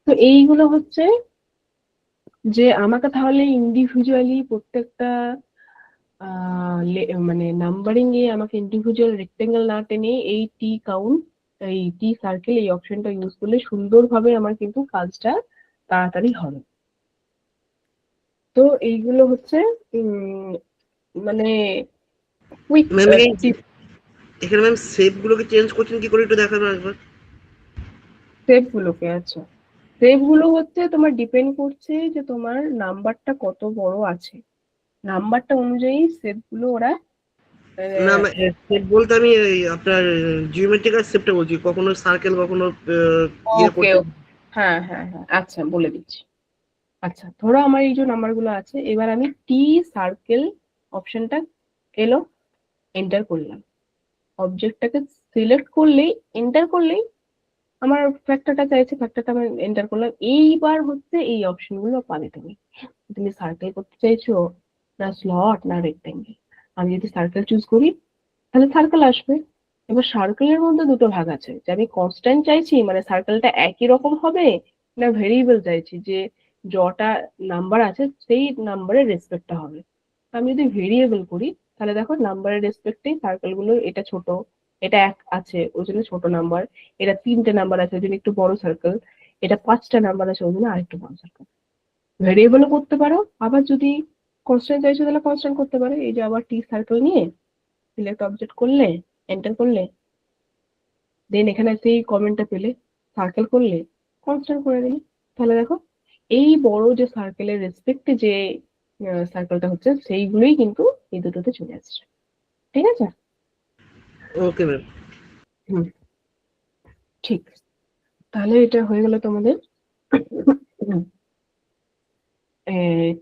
তো এইগুলো হচ্ছে যে আমাকে তাহলে ইন্ডিভিজুয়ালি প্রত্যেকটা মানে নাম্বারিং এ আমাকে ইন্ডিভিজুয়াল রেক্টেঙ্গেল না টেনে এই টি কাউন্ট এই টি সার্কেল এই অপশনটা ইউজ করলে সুন্দরভাবে আমার কিন্তু কাজটা তাড়াতাড়ি হবে। তো এইগুলো হচ্ছে মানে কুইক ম্যাম এই টিপ। এখানে ম্যাম শেপ গুলোকে চেঞ্জ করছেন কি করে একটু দেখাবেন একবার? সেভ গুলোকে, আচ্ছা সেভ গুলো হচ্ছে তোমার ডিপেন্ড করছে যে তোমার নাম্বারটা কত বড় আছে, নাম্বারটা অনুযায়ী সেভ গুলো ওরা না শেপ বলতে আমি এই আপনার জিওমেট্রিক্যাল শেপটা বলছি, কখনো সার্কেল কখনো ইয়ে ওকে, করতে। হ্যাঁ হ্যাঁ হ্যাঁ, আচ্ছা বলে দিচ্ছি। আচ্ছা ধরো আমার এই যে নাম্বার গুলো আছে, এবার আমি টি সার্কেল অপশনটা এলো, এন্টার করলাম, অবজেক্টটাকে সিলেক্ট করলেই এন্টার করলেই আমার ফ্যাক্টরটা চাইছে, ফ্যাক্টরটা আমি এন্টার করলাম। এইবার হচ্ছে এই অপশন গুলো পাবে তুমি, তুমি সার্কেল করতে চাইছো না স্লট না রেক্টেঙ্গেল। আমি যদি সার্কেল চুজ করি তাহলে সার্কেল আসবে। এবার সার্কেলের মধ্যে দুটো ভাগ আছে, যে আমি কনস্ট্যান্ট চাইছি মানে সার্কেলটা একই রকম হবে, না ভেরিয়েবল চাইছি যে যটা নাম্বার আছে সেই নাম্বারের রেসপেক্টটা হবে। আমি যদি ভেরিয়েবল করি তাহলে দেখো নাম্বারের রেসপেক্টেই সার্কেল গুলো, এটা ছোট এটা এক আছে ওই জন্য ছোট নাম্বার, এটা 3টে নাম্বার আছে ওই জন্য একটু বড় সার্কেল, এটা 5টা নাম্বার আছে ওই জন্য আরেকটু বড় সার্কেল। ভেরিয়েবলও করতে পারো, আবার যদি কনস্ট্যান্ট চাইছো তাহলে কনস্ট্যান্ট করতে পারো। এই যে আবার টি সার্কেল নিয়ে সিলেক্ট অবজেক্ট করলে এন্টার করলে দেন এখানে সেই কমেন্টটা পেলে সার্কেল করলে কনস্ট্যান্ট করে দিলে, তাহলে দেখো এই বড় যে সার্কেলের রেসপেক্টে যে সার্কেলটা হচ্ছে সেইগুলোই কিন্তু এই দুটোতে চলে আসছে। ঠিক আছে, ওকে ম্যাম। হুম ঠিক। তাহলে এটা হয়ে গেল তোমাদের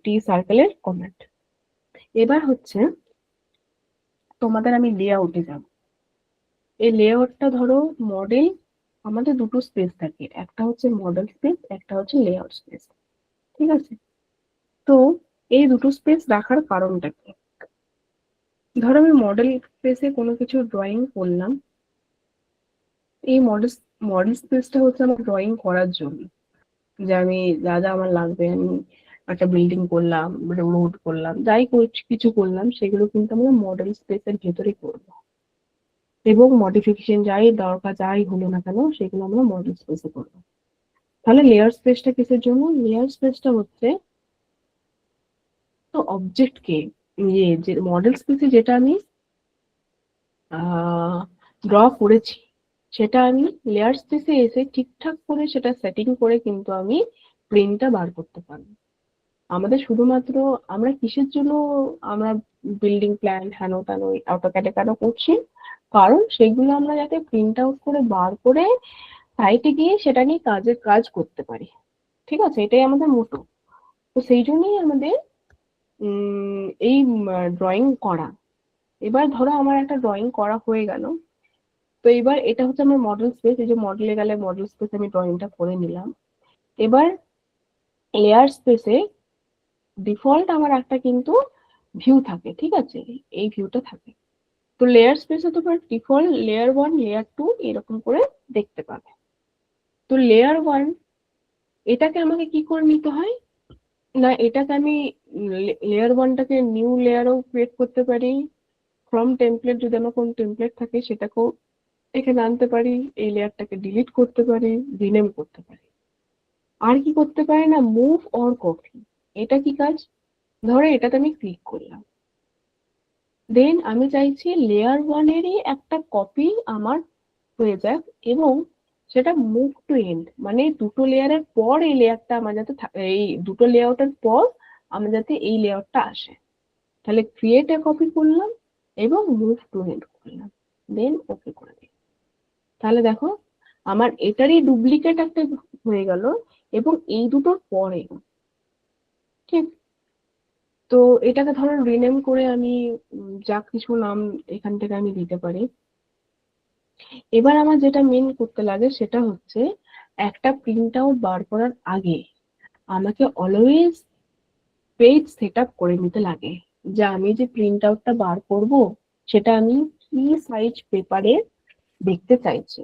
টি সার্কেলের কমেন্ট। এবার হচ্ছে তোমাদের আমি লেআউটে যাব। এই লেআউটটা ধরো মডেল, আমাদের দুটো স্পেস থাকে, একটা হচ্ছে মডেল স্পেস একটা হচ্ছে লেআউট স্পেস, ঠিক আছে? তো এই দুটো স্পেস রাখার কারণটা কি? ধরো আমি মডেল স্পেসে কোনো কিছু ড্রয়িং করলাম, এই মডেল স্পেসটা হচ্ছে আমার ড্রয়িং করার জন্য, যে আমি যা যা আমার লাগবে, আমি একটা বিল্ডিং করলাম, রোড করলাম, যাই কিছু করলাম সেগুলো কিন্তু আমরা মডেল স্পেসের ভেতরে করবো, এবং মডিফিকেশন যাই দরকার যাই হলো না কেন সেগুলো আমরা মডেল স্পেসে করবো। তাহলে লেয়ার স্পেসটা কিসের জন্য? লেয়ার স্পেসটা হচ্ছে তো অবজেক্টকে, ইয়ে যে মডেল স্পেসে যেটা আমি ড্র করেছি সেটা আমি লেয়ার স্পেসে এসে ঠিকঠাক করে সেটা সেটিং করে কিন্তু আমি প্রিন্টটা বার করতে পারবো। আমাদের শুধুমাত্র আমরা কিসের জন্য আমরা বিল্ডিং প্ল্যান হেন তেন অটোক্যাডে কেন করছি? কারণ সেগুলো আমরা যাতে প্রিন্ট আউট করে বার করে সাইটে গিয়ে সেটা নিয়ে কাজ করতে পারি, ঠিক আছে? এটাই আমাদের মোটো। তো সেই জন্যই আমাদের এই ড্রয়িং করা। এবার ধরো আমার একটা ড্রয়িং করা হয়ে গেল, তো এবার এটা হচ্ছে আমার মডেল স্পেস, এই যে মডেলে গেলে মডেল স্পেস আমি ড্রয়িংটা করে নিলাম। এবার লেয়ার স্পেসে ডিফল্ট আমার একটা কিন্তু ভিউ থাকে, ঠিক আছে? এই ভিউটা থাকে। তো লেয়ার স্পেসে তোমার ডিফল্ট লেয়ার 1 লেয়ার 2 এরকম করে দেখতে পাবে। তো লেয়ার 1 এটাকে আমাকে কি করে নিতে হয় না, এটাকে আমি লেয়ার 1টাকে নিউ লেয়ারও ক্রিয়েট করতে পারি, ফ্রম টেমপ্লেট যদি আমার কোনো টেমপ্লেট থাকে সেটাকেও এখানে আনতে পারি, এই লেয়ারটাকে ডিলিট করতে পারি, রিনেম করতে পারি। আর কি করতে পারি না, মুভ অর কপি। এটা কি কাজ? ধরো এটাতে আমি ক্লিক করলাম, দেন আমি চাইছি লেয়ার 1-এরই একটা কপি আমার হয়ে যাক, এবং সেটা মুভ টু এন্ড, মানে দুটো লেয়ারের পর এই লেয়ারটা আমার যাতে এই দুটো লেআউটের পর আমার যাতে এই লেআউটটা আসে। তাহলে ক্রিয়েট এ কপি করলাম এবং মুভ টু এন্ড করলাম, দেন ওকে করে দিই। তাহলে দেখো আমার এটারই ডুপ্লিকেট একটা হয়ে গেল এবং এই দুটোর পরে, ঠিক? তো এটাকে ধরো রিনেম করে আমি যা কিছু নাম এখান থেকে আমি দিতে পারি। এবার আমার যেটা মেন করতে লাগে সেটা হচ্ছে একটা প্রিন্ট আউট বার করার আগে আমাকে অলওয়েজ পেজ সেট আপ করে নিতে লাগে, যে আমি যে প্রিন্ট আউটটা বার করব সেটা আমি কি সাইজ পেপারে দেখতে চাইছি।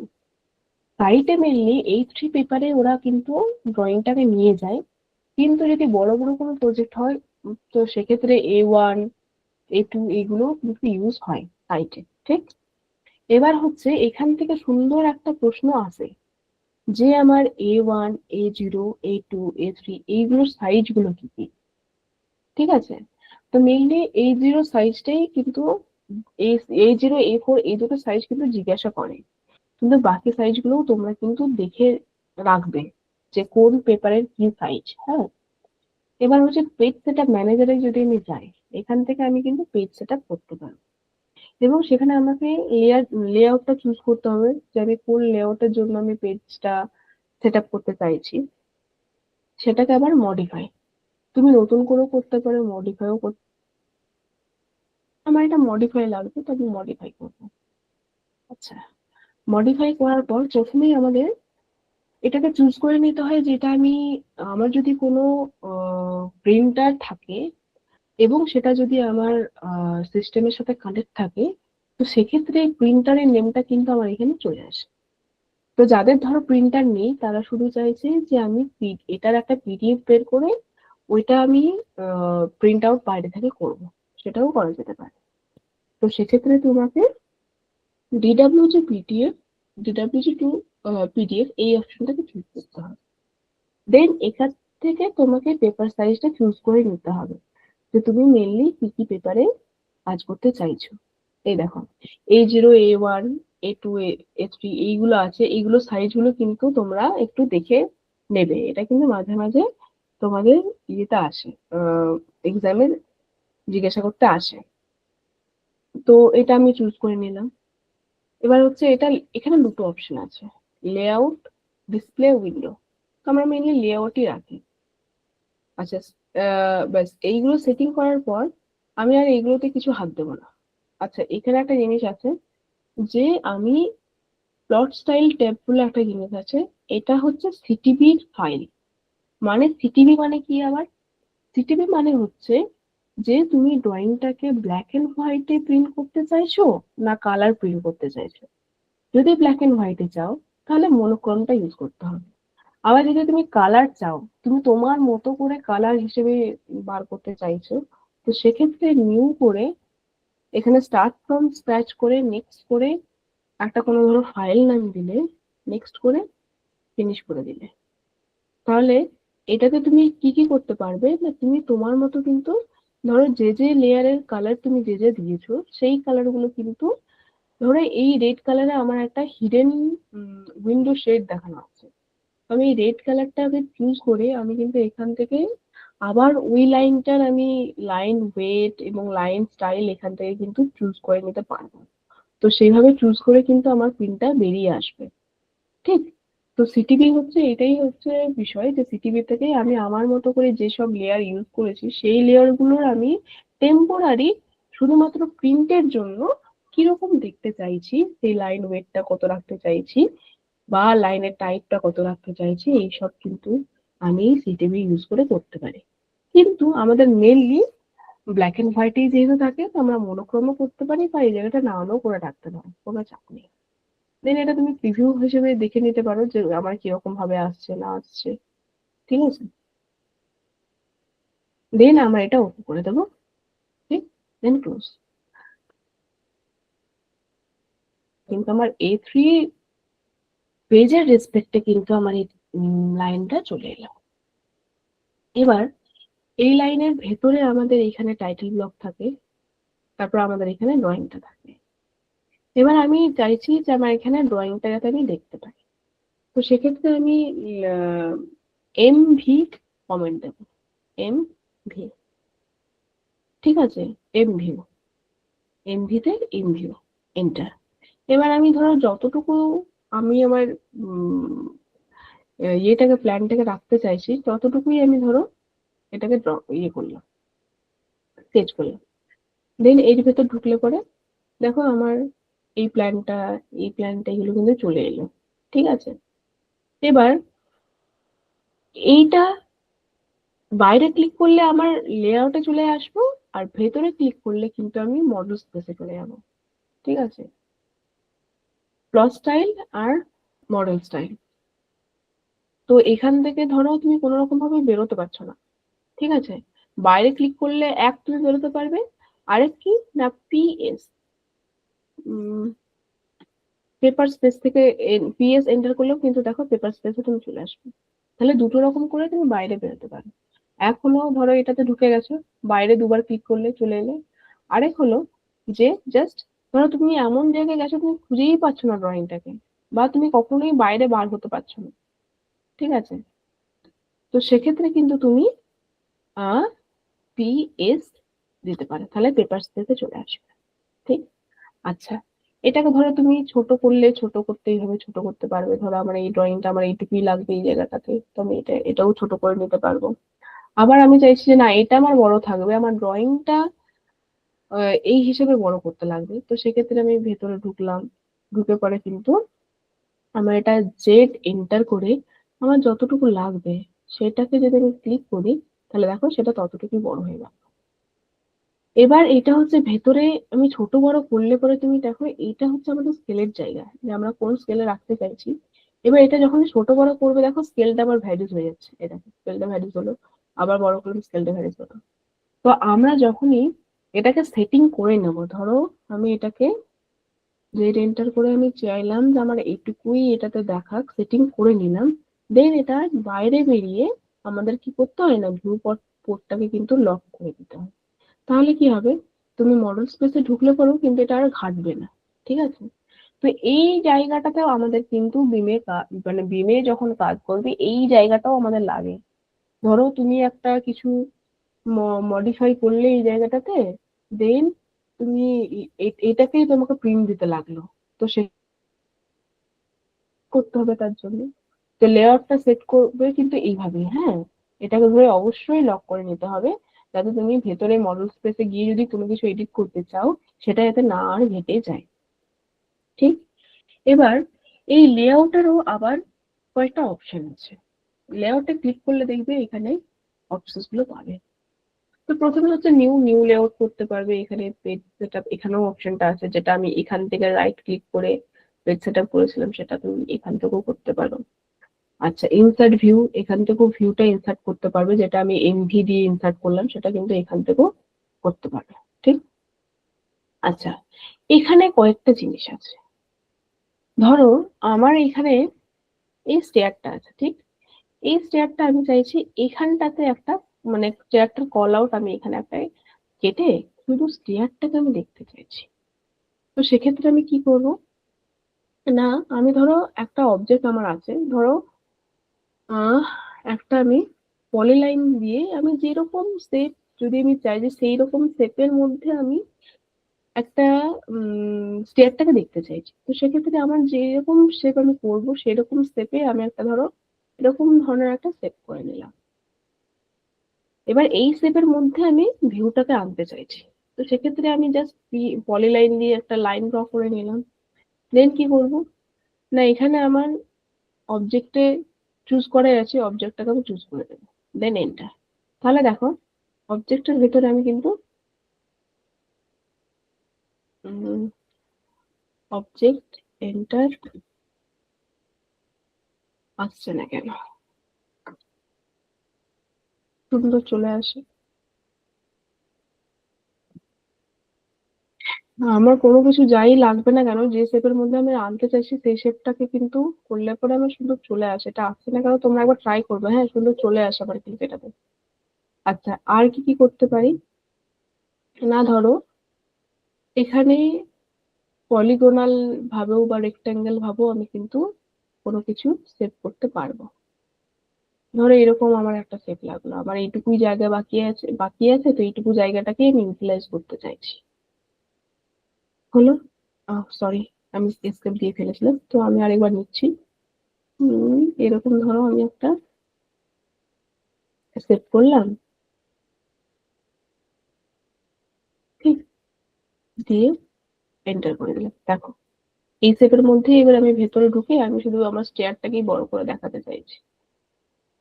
সাইটে মেনলি A3 পেপারে ওরা কিন্তু ড্রয়িংটাকে নিয়ে যায়, কিন্তু যদি বড় বড় কোনো প্রজেক্ট হয় তো সেক্ষেত্রে A1 A2 এগুলো কিন্তু ইউজ হয় সাইটে। ঠিক, এবার হচ্ছে এখান থেকে সুন্দর একটা প্রশ্ন আসে যে আমার A1 A0 A2 A3 এইগুলোর সাইজ গুলো কি কি। ঠিক আছে, তো মেইনলি A0 সাইজটাই কিন্তু A0 A4 এই দুটো সাইজ কিন্তু জিজ্ঞাসা করে, কিন্তু বাকি সাইজ গুলোও তোমরা কিন্তু দেখে রাখবে যে কোন পেপারের কি সাইজ। হ্যাঁ, এবার হচ্ছে পেজ সেট আপ ম্যানেজারে যদি আমি যাই, এখান থেকে আমি কিন্তু পেজ সেট আপ করতে পারবো এবং সেখানে আমাকে লেআউটটা চুজ করতে হবে যে আমি কোন লেআউটের জন্য আমি পেজটা সেট আপ করতে চাইছি। সেটাকে আবার মডিফাই তুমি নতুন করেও করতে পারো, মডিফাইও করতে। আমার এটা মডিফাই লাগবে তো আমি মডিফাই করবো। আচ্ছা, মডিফাই করার পর প্রথমেই আমাদের এটাকে চুজ করে নিতে হয় যেটা আমি, আমার যদি কোনো প্রিন্টার থাকে এবং সেটা যদি আমার সিস্টেমের সাথে কানেক্ট থাকে, তো সেক্ষেত্রে প্রিন্টারের নেমটা কিন্তু আমার এখানে চলে আসে। তো যাদের ধরো প্রিন্টার নেই তারা শুধু চাইছে যে আমি এটার একটা পিডিএফ বের করে ওইটা আমি প্রিন্ট আউট বাইরে থেকে করব, সেটাও করা যেতে পারে। তো সেক্ষেত্রে তোমাকে ডিডাব্লিউজি টু পিডিএফ এই অপশনটাকে চুজ করতে হবে। দেন এখান থেকে তোমাকে পেপার সাইজটা চুজ করে নিতে হবে যে তুমি মেনলি কি কি পেপারে কাজ করতে চাইছো। এই দেখো A0 A1 A2 A3 এইগুলো আছে, এইগুলো সাইজ গুলো কিন্তু তোমরা একটু দেখে নেবে, এটা কিন্তু মাঝে মাঝে তোমাদের ইয়েতে আসে, এক্সামের জিজ্ঞাসা করতে আসে। তো এটা আমি চুজ করে নিলাম। এবার হচ্ছে এটা, এখানে দুটো অপশন আছে, লেআউট, ডিসপ্লে, উইন্ডো। তো আমরা মেনলি লেআউটই রাখি। আচ্ছা, ব্যাস এইগুলো সেটিং করার পর আমি আর এইগুলোতে কিছু হাত দেবো না। আচ্ছা, এখানে একটা জিনিস আছে যে আমি প্লট স্টাইল ট্যাব বলে একটা জিনিস আছে, এটা হচ্ছে সিটিবির ফাইল। মানে সিটিবি মানে কি আবার? সিটিবি মানে হচ্ছে যে তুমি ড্রয়িংটাকে ব্ল্যাক এন্ড হোয়াইটে প্রিন্ট করতে চাইছো না কালার প্রিন্ট করতে চাইছো। যদি ব্ল্যাক এন্ড হোয়াইটে চাও তাহলে মনোক্রোমটা ইউজ করতে হবে। আবার যদি তুমি কালার চাও, তুমি তোমার মতো করে কালার হিসেবে বার করতে চাইছো, তো সেক্ষেত্রে নিউ করে এখানে স্টার্ট ফ্রম স্ক্র্যাচ করে নেক্সট করে একটা কোনো ধরো ফাইল নাম দিলে, নেক্সট করে ফিনিশ করে দিলে, তাহলে এটাতে তুমি কি কি করতে পারবে না তুমি তোমার মতো কিন্তু ধরো যে যে লেয়ারের কালার তুমি যে যে দিয়েছো সেই কালার গুলো কিন্তু, ধরো এই রেড কালারে আমার একটা হিডেন উইন্ডো শেড দেখানো আছে, আমি এই রেড কালারটাকে চুজ করে আমি কিন্তু এখান থেকে আবার ওই লাইনটার আমি লাইন ওয়েট এবং লাইন স্টাইল এখান থেকে কিন্তু চুজ করে নিতে পারবো। তো সেইভাবে চুজ করে কিন্তু আমার প্রিন্টটা বেরিয়ে আসবে। ঠিক, তো সিটিবি হচ্ছে এটাই হচ্ছে বিষয় যে সিটিবি থেকে আমি আমার মতো করে যেসব লেয়ার ইউজ করেছি সেই লেয়ার গুলোর আমি টেম্পোরারি শুধুমাত্র প্রিন্টের জন্য কিরকম দেখতে চাইছি, সেই লাইন ওয়েটটা কত রাখতে চাইছি বা লাইনের টাইপটা কত রাখতে চাইছি, এইসব কিন্তু আমি সিটিবি ইউজ করে করতে পারি। কিন্তু আমাদের মেনলি ব্ল্যাক এন্ড হোয়াইটেই যেহেতু থাকে, তো আমরা মনোক্রমও করতে পারি বা এই জায়গাটা নাও করে রাখতে পারি, কোনো চাপ নেই। দেন এটা তুমি প্রিভিউ হিসেবে দেখে নিতে পারো যে আমার কিরকম ভাবে আসছে না আসছে। ঠিক আছে, দেন আমরা এটা ওকে করে দেবো। ঠিক, দেন ক্লোজ। কিন্তু আমার A3 পেজের রেসপেক্টে কিন্তু আমার এই লাইনটা চলে এলো। এবার এই লাইনের ভেতরে আমাদের এখানে টাইটেল ব্লক থাকে, তারপর আমাদের এখানে ড্রয়িংটা থাকে। এবার আমি চাইছি যে আমার এখানে ড্রয়িংটা যাতে আমি দেখতে পাই, তো সেক্ষেত্রে আমি MV কমেন্ট দেবো, MV। ঠিক আছে, এমভিতে ইনভিউ, এন্টার। এবার আমি ধরো যতটুকু আমি আমার ইয়েটাকে প্ল্যানটাকে রাখতে চাইছি ততটুকুই আমি ধরো এটাকে ইয়ে করলাম। স্কেচ করলাম। দেন এর ভেতর ঢুকলে পরে দেখো আমার এই প্ল্যানটা এগুলো কিন্তু চলে এলো। ঠিক আছে, এবার এইটা বাইরে ক্লিক করলে আমার লেআউটে চলে আসবো, আর ভেতরে ক্লিক করলে কিন্তু আমি মডেল স্পেসে চলে যাবো। ঠিক আছে, প্লস স্টাইল আর মডেল স্টাইল। তো এখান থেকে ধরো তুমি কোনো রকম ভাবে বেরোতে পারছো না। ঠিক আছে, বাইরে ক্লিক করলে তুমি বেরোতে পারবে, আরেক কি না পিএস, পেপার স্পেস থেকে পিএস এন্টার করলেও কিন্তু দেখো পেপার স্পেসে তুমি চলে আসবে। তাহলে দুটো রকম করে তুমি বাইরে বেরোতে পারো। এক হলো ধরো এটাতে ঢুকে গেছো, বাইরে দুবার ক্লিক করলে চলে এলে। আরেক হলো যে জাস্ট ধরো তুমি এমন জায়গায় গেছো তুমি খুঁজেই পাচ্ছ না ড্রয়িংটাকে, বা তুমি কখনোই বাইরে বার হতে পারছো না। ঠিক আছে, তো সেক্ষেত্রে কিন্তু তুমি পিএস দিতে পারো, তাহলে পেপার স্পেসে চলে আসবে। ঠিক। আচ্ছা, এটাকে ধরো তুমি ছোট করলে ছোট করতেই হবে, ছোট করতে পারবে। ধরো আমার এই ড্রয়িংটা আমার এইটুকুই লাগবে এই জায়গাটাতে, তো আমি এটাও ছোট করে নিতে পারবো। আবার আমি চাইছি যে না এটা আমার বড় থাকবে, আমার ড্রয়িংটা এই হিসেবে বড় করতে লাগবে, তো সেক্ষেত্রে আমি ভেতরে ঢুকলাম। ঢুকে পরে কিন্তু আমার এটা জেড এন্টার করে আমার যতটুকু লাগবে সেটাকে যদি আমি ক্লিক করি, তাহলে দেখো সেটা ততটুকুই বড় হয়ে গেল। এবার এটা হচ্ছে ভেতরে আমি ছোট বড় করলে পরে তুমি দেখো এইটা হচ্ছে আমাদের স্কেলের জায়গা, যে আমরা কোন স্কেলে রাখতে চাইছি। এবার এটা যখন ছোট বড় করবে দেখো স্কেলটা আবার ভ্যারিজ হয়ে যাচ্ছে, এটা স্কেলটা ভ্যারিজ হলো, আবার বড় করলে স্কেলটা ভ্যারিজ হলো। তো আমরা যখনই এটাকে সেটিং করে নেব, ধরো আমি এটাকে জেড এন্টার করে আমি চাইলাম যে আমার এইটুকুই এটাতে দেখাক, সেটিং করে নিলাম। দেন এটা বাইরে বেরিয়ে আমাদের কি করতে হয় না, ভিউ পোর্টটাকে কিন্তু লক করে দিতে হয়। তাহলে কি হবে, তুমি মডেল স্পেসে ঢুকলে পরেও কিন্তু এটা আর ঘাটবে না। ঠিক আছে, তো এই জায়গাটাতেও আমাদের কিন্তু মানে বিমে যখন কাজ করবে এই জায়গাটাও আমাদের লাগে। ধরো তুমি একটা কিছু মডিফাই করলে এই জায়গাটাতে, দেন তুমি এটাকেই তোমাকে প্রিন্ট দিতে লাগলো, তো সে করতে হবে তার জন্য। তো লেআউটটা সেট করবে কিন্তু এইভাবে, হ্যাঁ, এটাকে ধরে অবশ্যই লক করে নিতে হবে, যাতে তুমি ভেতরে মডেল স্পেসে গিয়ে যদি তুমি কিছু এডিট করতে চাও সেটা যাতে না আর ঘেটে যায়। ঠিক। এবার এই লেআউটেরও আবার কয়েকটা অপশন আছে। লেআউটে ক্লিক করলে দেখবে এখানে অপশনস গুলো পাবে। তো প্রথমে হচ্ছে নিউ লেআউট করতে পারবে, এখানে পেজ সেটআপ, এখানেও অপশনটা আছে, যেটা আমি এখান থেকে রাইট ক্লিক করে পেজ সেটআপ করেছিলাম, সেটা তুমি এখান থেকেও করতে পারো। আচ্ছা, ইনসার্ট ভিউ, এখান থেকেও ভিউটা ইনসার্ট করতে পারবে, যেটা আমি এমভি দিয়ে ইনসার্ট করলাম সেটা কিন্তু এখান থেকেও করতে পারবে। ঠিক। আচ্ছা, এখানে কয়েকটা জিনিস আছে। ধরো আমার এখানে এই স্টেয়ারটা আছে, ঠিক, এই স্টেয়ারটা আমি চাইছি এখানটাতে একটা, মানে স্টেয়ারটার কল আউট আমি এখানে একটা কেটে শুধু স্টেয়ারটাকে আমি দেখতে চাইছি। তো সেক্ষেত্রে আমি কি করব, না আমি ধরো একটা অবজেক্ট আমার আছে, ধরো আহ একটা আমি পলিলাইন দিয়ে আমি যেরকম শেপ, যদি আমি চাই যে সেই রকম শেপের মধ্যে আমি একটা স্টেয়ারটাকে দেখতে চাইছি, তো সেক্ষেত্রে আমার যেরকম শেপ আমি করবো সেরকম শেপে আমি একটা ধরো এরকম ধরনের একটা শেপ করে নিলাম। এবার এই শেপের মধ্যে আমি ভিউটাকে আনতে চাইছি, তো সেক্ষেত্রে আমি জাস্ট পলিলাইন দিয়ে একটা লাইন ড্র করে নিলাম। দেন কি করব, না এখানে আমার অবজেক্টে চুজ করে আছে, অবজেক্টটাকে আমি চুজ করে দেবো, দেন এন্টার। তাহলে দেখো অবজেক্টের ভেতরে আমি কিন্তু অবজেক্ট এন্টার আসছে না কেন, সুন্দর চলে আসে। আমার কোনো কিছু যাই লাগবে না কেন, যে শেপের মধ্যে আমি আনতে চাইছি সেই শেপটাকে কিন্তু করলে পরে আমার সুন্দর চলে আসে। এটা আসছে না কেন তোমরা একবার ট্রাই করবে, হ্যাঁ, সুন্দর চলে আসে আমার কিন্তু এটাতে। আচ্ছা, আর কি কি করতে পারি, না ধরো এখানে পলিগোনাল ভাবেও বা রেক্টাঙ্গেল ভাবেও আমি কিন্তু কোনো কিছু সেভ করতে পারবো। ধরো এরকম আমার একটা শেপ লাগলো, আমার এইটুকুই জায়গা বাকি আছে, তো এইটুকু জায়গাটাকে আমি ইউটিলাইজ করতে চাইছি। হলো, সরি, আমি এসকেপ দিয়ে ফেলেছিলাম, তো আমি আরেকবার নিচ্ছি। এরকম ধরো আমি একটা সেভ করলাম, দিয়ে এন্টার করে দিলাম। দেখো এই শেপের মধ্যে এবার আমি ভেতরে ঢুকে আমি শুধু আমার স্টেয়ারটাকেই বড় করে দেখাতে চাইছি,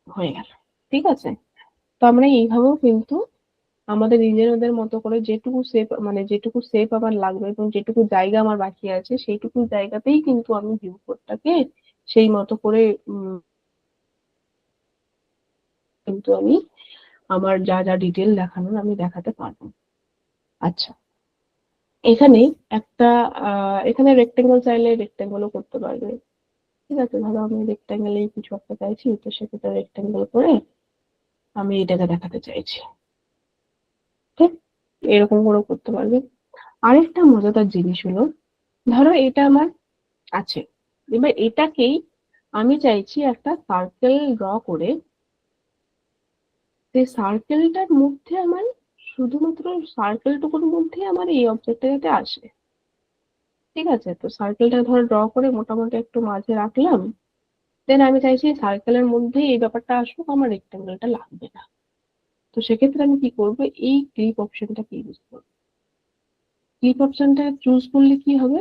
হয়ে গেল। ঠিক আছে, তো আমরা এইভাবেও কিন্তু আমাদের নিজেদের মতো করে যেটুকু সেপ আমার লাগবে এবং যেটুকু জায়গা আমার বাকি আছে সেইটুকু জায়গাতেই কিন্তু আমি ভিউ কোডটাকে সেই মতো করে কিন্তু আমি আমার যা যা ডিটেল দেখানোর আমি দেখাতে পারবো। আচ্ছা, এখানে একটা এখানে রেক্টেঙ্গেল চাইলে রেক্টেঙ্গেলও করতে পারবে। ঠিক আছে, ধরো আমি রেক্টেঙ্গেলেই কিছু একটা চাইছি, তো সেক্ষেত্রে রেক্টেঙ্গেল করে আমি এটাকে দেখাতে চাইছি। ঠিক এরকম করেও করতে পারবে। আরেকটা মজাদার জিনিস হলো, ধরো এটা আমার আছে, এবার এটাকেই আমি চাইছি একটা সার্কেল ড্র করে সেই সার্কেলটার মধ্যে আমার শুধুমাত্র সার্কেলটুকুর মধ্যে আমার এই অবজেক্টটা যাতে আসে। ঠিক আছে, তো সার্কেলটা ধরো ড্র করে মোটামুটি একটু মাঝে রাখলাম, দেন আমি চাইছি সার্কেলের মধ্যেই এই ব্যাপারটা আসুক, আমার রেক্টেঙ্গেলটা লাগবে না। তো সেক্ষেত্রে আমি কি করবো, এই ক্লিপ অপশনটাকে ইউজ করবো। ক্লিপ অপশনটা চুজ করলে কি হবে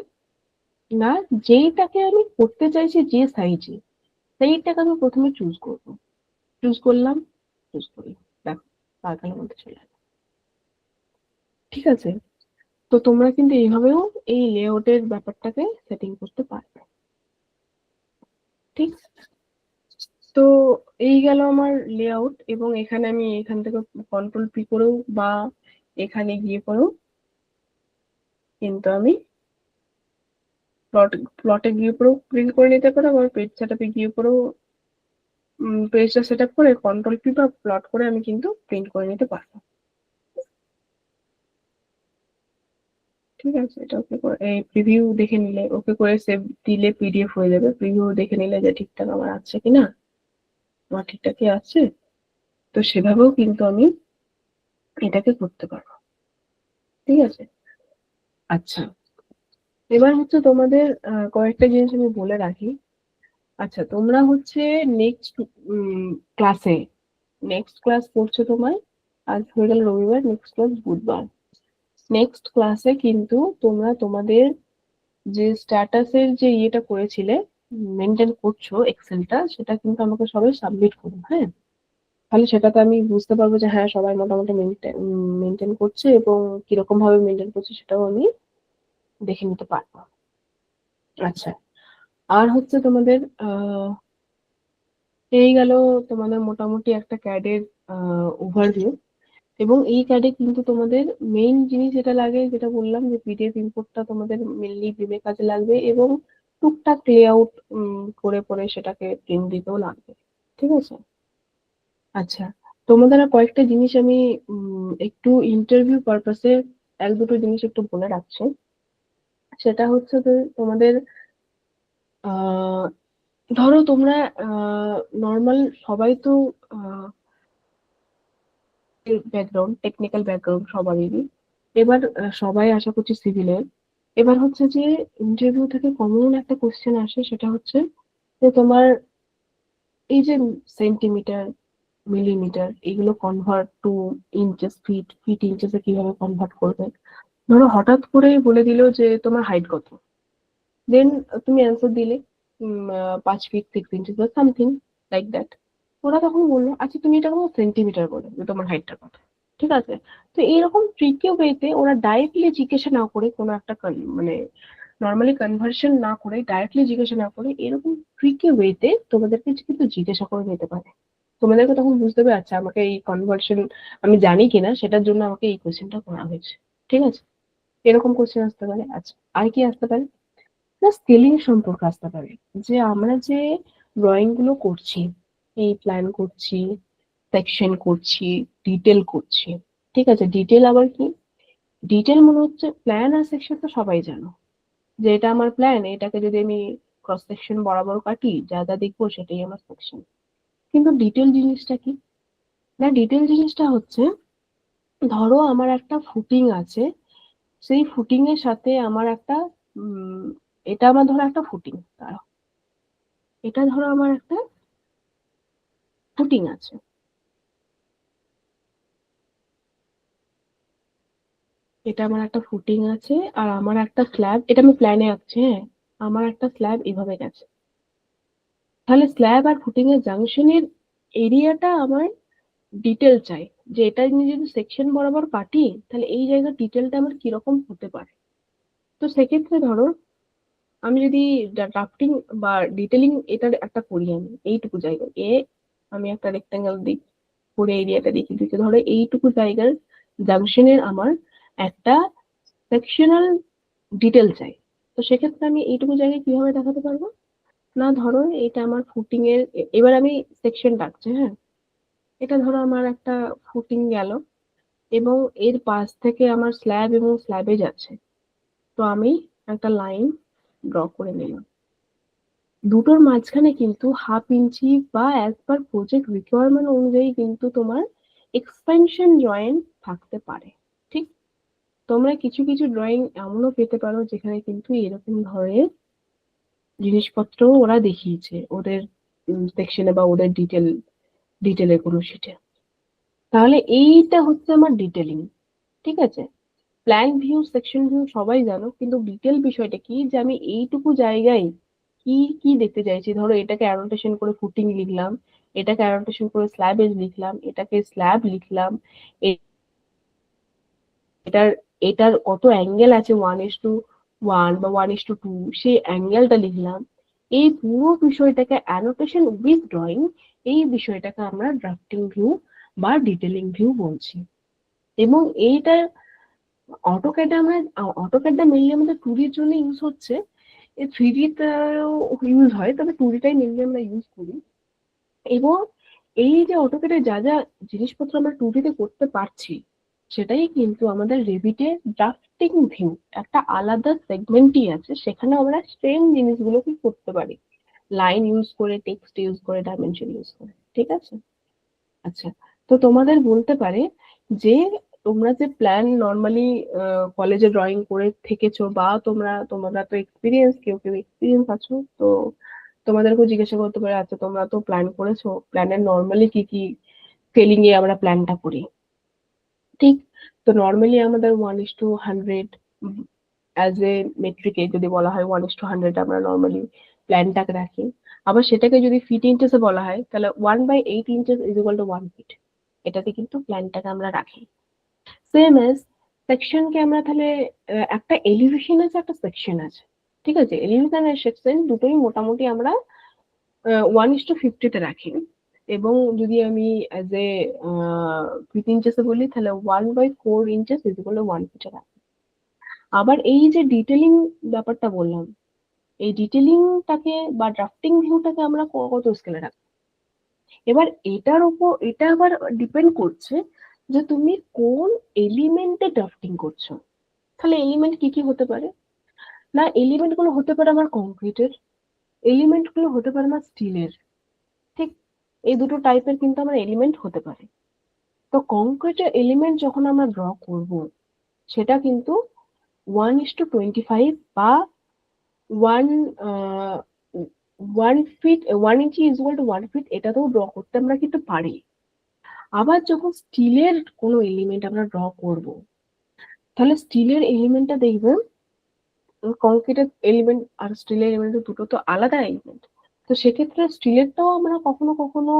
না, যেইটাকে আমি করতে চাইছি যে সাইজে সেইটাকে আমি প্রথমে চুজ করবো। চুজ করলাম, চুজ করলাম, দেখো সার্কেলের মধ্যে চলে গেল। ঠিক আছে, তো তোমরা কিন্তু এইভাবেও এই লেআউটের ব্যাপারটাকে সেটিং করতে পারবে। ঠিক, তো এই গেল আমার লেআউট, এবং এখানে আমি এখান থেকে কন্ট্রোল পি করেও বা এখানে গিয়ে করেও কিন্তু আমি প্লটে গিয়ে পরেও প্রিন্ট করে নিতে পারো, আবার পেজ সেটআপে গিয়ে পরেও পেজটা সেট আপ করে কন্ট্রোল পি বা প্লট করে আমি কিন্তু প্রিন্ট করে নিতে পারবো। ঠিক আছে, এটা ওকে করে এই প্রিভিউ দেখে নিলে, ওকে করে সেভ দিলে পিডিএফ হয়ে যাবে। প্রিভিউ দেখে নিলে যে ঠিকঠাক আমার আছে কিনা, আমার ঠিকঠাকই আছে, তো সেভাবেও কিন্তু আমি এটাকে করতে পারবো। ঠিক আছে, আচ্ছা, এবার হচ্ছে তোমাদের কয়েকটা জিনিস আমি বলে রাখি। আচ্ছা, তোমরা হচ্ছে নেক্সট ক্লাসে নেক্সট ক্লাস করছো তোমার, আজ হয়ে গেল রবিবার, নেক্সট ক্লাস বুধবার। নেক্সট ক্লাসে কিন্তু তোমরা তোমাদের যে স্ট্যাটাসের যে ইয়েটা করেছিলে, মেনটেন করছো এক্সেলটা, সেটা কিন্তু আমাকে সবাই সাবমিট করো। হ্যাঁ, তাহলে সেটাতে আমি বুঝতে পারবো যে হ্যাঁ সবাই মোটামুটি মেনটেন করছে, এবং কিরকম ভাবে মেনটেন করছে সেটাও আমি দেখে নিতে পারবো। আচ্ছা, আর হচ্ছে তোমাদের এই গেল তোমাদের মোটামুটি একটা ক্যাডের ওভারভিউ। এবং এই ক্যাডে কিন্তু তোমাদের মেইন জিনিস যেটা লাগে, যেটা বললাম যে পিডিএফ ইম্পোর্টটা তোমাদের মেনলি ভিমে কাজে লাগবে, এবং টুকটাক লেআউট করে পরে সেটাকে প্রিন্ট দিতেও লাগবে। ঠিক আছে, আচ্ছা, তোমাদের আর কয়েকটা জিনিস আমি একটু ইন্টারভিউ পারপাসে এক দুটো জিনিস একটু বলে রাখছি। সেটা হচ্ছে যে তোমাদের আহ ধরো তোমরা নর্মাল সবাই তো ব্যাকগ্রাউন্ড, টেকনিক্যাল ব্যাকগ্রাউন্ড সবারই। এবার সবাই আশা করছি সিভিলের। এবার হচ্ছে যে ইন্টারভিউ থেকে কমন একটা কোশ্চেন আসে, সেটা হচ্ছে যে তোমার এই যে সেন্টিমিটার, মিলিমিটার, এগুলো convert to inches, feet, feet ইঞ্চেসে কিভাবে কনভার্ট করবে। ধরো হঠাৎ করে বলে দিল যে তোমার হাইট কত, দেন তুমি অ্যান্সার দিলে 5 ফিট 6 ইঞ্চেস বা সামথিং লাইক দ্যাট। ওরা তখন বললো আচ্ছা তুমি এটা কোনো সেন্টিমিটার বলে যে তোমার হাইটটা কত। ঠিক আছে, তো এইরকম ট্রিকি ওয়েতে ওরা ডাইরেক্টলি জিজ্ঞাসা না করে, কোনো একটা মানে নর্মালি কনভার্সন না করে, ডাইরেক্টলি জিজ্ঞাসা না করে, এরকম ট্রিকি ওয়েতে তোমাদেরকে কিন্তু জিজ্ঞাসা করে নিতে পারে। তোমাদেরকে তখন বুঝতে হবে আচ্ছা আমাকে এই কনভার্সন আমি জানি কিনা, সেটার জন্য আমাকে এই কোশ্চেনটা করা হয়েছে। ঠিক আছে, এরকম কোশ্চেন আসতে পারে। আচ্ছা, আর কি আসতে পারে না, স্কেলিং সম্পর্কে আসতে পারে, যে আমরা যে ড্রয়িং গুলো করছি, এই প্ল্যান করছি, সেকশন করছি, ডিটেল করছি। ঠিক আছে, ডিটেল আবার কি, ডিটেল মনে হচ্ছে প্ল্যান আর সেকশন তো সবাই জানো, যে এটা আমার প্ল্যান, এটাকে যদি আমি ক্রস সেকশন বরাবর কাটি যা যা দেখবো সেটাই আমার সেকশন। কিন্তু ডিটেল জিনিসটা কি না, ডিটেল জিনিসটা হচ্ছে ধরো আমার একটা ফুটিং আছে, সেই ফুটিং এর সাথে আমার একটা উম এটা আমার ধরো একটা ফুটিং, এটা ধরো আমার একটা ফুটিং আছে। এটা আমার একটা ফুটিং আছে, আর আমার একটা স্ল্যাব, এটা আমি প্ল্যানে আঁকছি, হ্যাঁ। আমার একটা স্ল্যাব এভাবে গেছে, তাহলে স্ল্যাব আর ফুটিং এর জাংশনের এরিয়াটা আমার ডিটেল চাই, যে এটা আমি যদি সেকশন বরাবর কাটি তাহলে এই জায়গার ডিটেলটা আমার কিরকম হতে পারে। তো সেক্ষেত্রে ধরো আমি যদি ড্রাফটিং বা ডিটেলিং এটার একটা করি, আমি এইটুকু জায়গায় আমি একটা রেক্টাঙ্গেল দিই, পুরো এরিয়াটা দেখিয়ে দিচ্ছি। ধরো এইটুকু জায়গার জাংশনের আমার একটা সেকশনাল ডিটেল চাই। তো সেক্ষেত্রে আমি এইটুকু জায়গায় কিভাবে দেখাতে পারবো? না, ধরো এটা আমার ফুটিং এর, এবার আমি সেকশন ডাকছি, হ্যাঁ। এটা ধরো আমার একটা ফুটিং গেল, এবং এর পাশ থেকে আমার স্ল্যাব এবং স্ল্যাবে যাচ্ছে। তো আমি একটা লাইন ড্র করে নিলাম, দুটোর মাঝখানে কিন্তু 1/2 ইঞ্চি বা অ্যাজ পার প্রজেক্ট রিকোয়ারমেন্ট অনুযায়ী কিন্তু তোমার এক্সপেনশন জয়েন্ট থাকতে পারে। ঠিক, তোমরা কিছু কিছু ড্রয়িং এমনও পেতে পারো যেখানে কিন্তু এরকম ধরনের জিনিসপত্র ওরা দেখিয়েছে ওদের সেকশনে বা ওদের ডিটেলের কোনো শিটে। তাহলে এইটা হচ্ছে আমার ডিটেলিং। ঠিক আছে, প্ল্যান ভিউ, সেকশন ভিউ সবাই জানো, কিন্তু ডিটেল বিষয়টা কি, যে আমি এইটুকু জায়গায় কি কি দেখতে চাইছি। ধরো এটাকে অ্যানোটেশন করে ফুটিং লিখলাম, এটাকে অ্যানোটেশন করে স্ল্যাব এজ লিখলাম, এটাকে স্ল্যাব লিখলাম, এটার এটার কত অ্যাঙ্গেল আছে, 1:1 বা 1:2, সেই অ্যাঙ্গেলটা লিখলাম। এই পুরো বিষয়টাকে অ্যানোটেশন উইথ ড্রয়িং, এই বিষয়টাকে আমরা ড্রাফটিং ভিউ বা ডিটেলিং ভিউ বলছি। এবং এইটা অটোক্যাডে আমরা, অটোক্যাডটা মেনলি আমাদের 2D র জন্য ইউজ হচ্ছে, এই 3D তেও ইউজ হয়, তবে 2D টাই মেনলি আমরা ইউজ করি। এবং এই যে অটোক্যাডে যা যা জিনিসপত্র আমরা 2D তে করতে পারছি, সেটাই কিন্তু আমাদের রেভিটে ড্রাফটিং ভিউ একটা আলাদা সেগমেন্টই আছে, সেখানে আমরা সেম জিনিসগুলোকে করতে পারি, লাইন ইউজ করে, টেক্সট ইউজ করে, ডাইমেনশন ইউজ করে। ঠিক আছে, আচ্ছা। তো তোমাদের বলতে পারে যে তোমরা যে প্ল্যান নর্মালি কলেজে ড্রয়িং করে থেকেছো, বা তোমরা তো এক্সপিরিয়েন্স, কেউ কেউ এক্সপিরিয়েন্স আছো, তো তোমাদেরকেও জিজ্ঞাসা করতে পারে, আচ্ছা তোমরা তো প্ল্যান করেছো, প্ল্যানের নর্মালি কি কি স্কেলিং এ আমরা প্ল্যানটা করি। ঠিক, তো নর্মালি আমাদের 1:100 অ্যাজ এ মেট্রিকে যদি বলা হয়, 1:100 আমরা নর্মালি প্ল্যানটাকে রাখি। আবার সেটাকে যদি ফিট ইঞ্চেসে বলা হয়, তাহলে 1/8 inches is equal to 1 feet, এটাতে কিন্তু প্ল্যানটাকে আমরা রাখি। সেম এজ সেকশনকে আমরা তাহলে একটা এলিভেশন আছে, একটা সেকশন আছে। ঠিক আছে, এলিভেশন আর সেকশন দুটোই মোটামুটি আমরা 1:50 রাখি। এবং যদি আমি অ্যাজ এ ফিট ইঞ্চেসে বলি, তাহলে 1/4 ইঞ্চেস ইজ ইকুয়াল টু 1 ফিটে রাখি। আবার এই যে ডিটেলিং ব্যাপারটা বললাম, এই ডিটেলিংটাকে বা ড্রাফটিং ভিউটাকে আমরা কত স্কেলে রাখবো। এবার এটা আবার ডিপেন্ড করছে যে তুমি কোন এলিমেন্টে ড্রাফটিং করছো। তাহলে এলিমেন্ট কি কি হতে পারে? না, এলিমেন্ট গুলো হতে পারে আমার কংক্রিটের, এলিমেন্ট গুলো হতে পারে আমার স্টিলের। ঠিক, এই দুটো টাইপের কিন্তু আমার এলিমেন্ট হতে পারে। তো কংক্রিটের এলিমেন্ট যখন আমরা ড্র করব, সেটা কিন্তু 1:25 বা one 1 feet, 1 inch is equal to 1 feet, এটাতেও ড্র করতে আমরা কিন্তু পারি। আবার যখন স্টিলের কোনো এলিমেন্ট আমরা ড্র করব, তাহলে স্টিলের এলিমেন্টটা দেখবেন, কংক্রিটের এলিমেন্ট আর স্টিলের এলিমেন্ট দুটো তো আলাদা এলিমেন্ট। তো সেক্ষেত্রে স্টিলেরটাও আমরা কখনো কখনো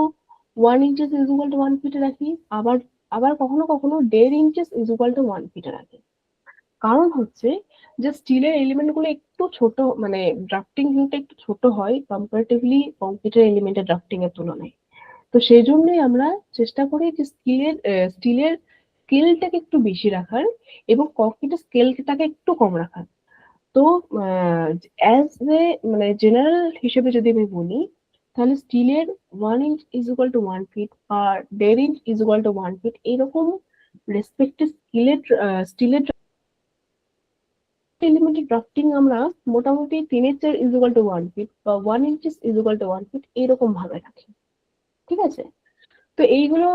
1 ইঞ্চেস ইজ ইকুয়াল টু 1 ফিটে রাখি, আবার আবার কখনো কখনো 1.5 ইঞ্চেস ইজ ইকুয়াল টু 1 ফিটে রাখি। কারণ হচ্ছে যে স্টিলের এলিমেন্ট গুলো একটু ছোট, মানে ড্রাফটিং ভিউটা একটু ছোট হয় কম্পারেটিভলি কংক্রিটের এলিমেন্টের ড্রাফটিং এর তুলনায়। তো সেই জন্যই আমরা চেষ্টা করি যে স্টিলের স্কেলটাকে একটু বেশি রাখার, এবং কংক্রিটের স্কেলটাকে একটু কম রাখার। তো অ্যাজ এ মানে জেনারেল হিসেবে যদি আমি বলি, তাহলে স্টিলের 1 inch is equal to 1 feet, আর 1.5 inch is equal to 1 feet, এরকম রেসপেক্টিভ স্টিলের এলিমেন্টের ড্রাফটিং আমরা মোটামুটি 3/4 ইজ ইকুয়াল টু 1 ফিট বা 1 inch is equal to 1 feet এরকম ভাবে রাখি। ঠিক আছে, তো এইগুলো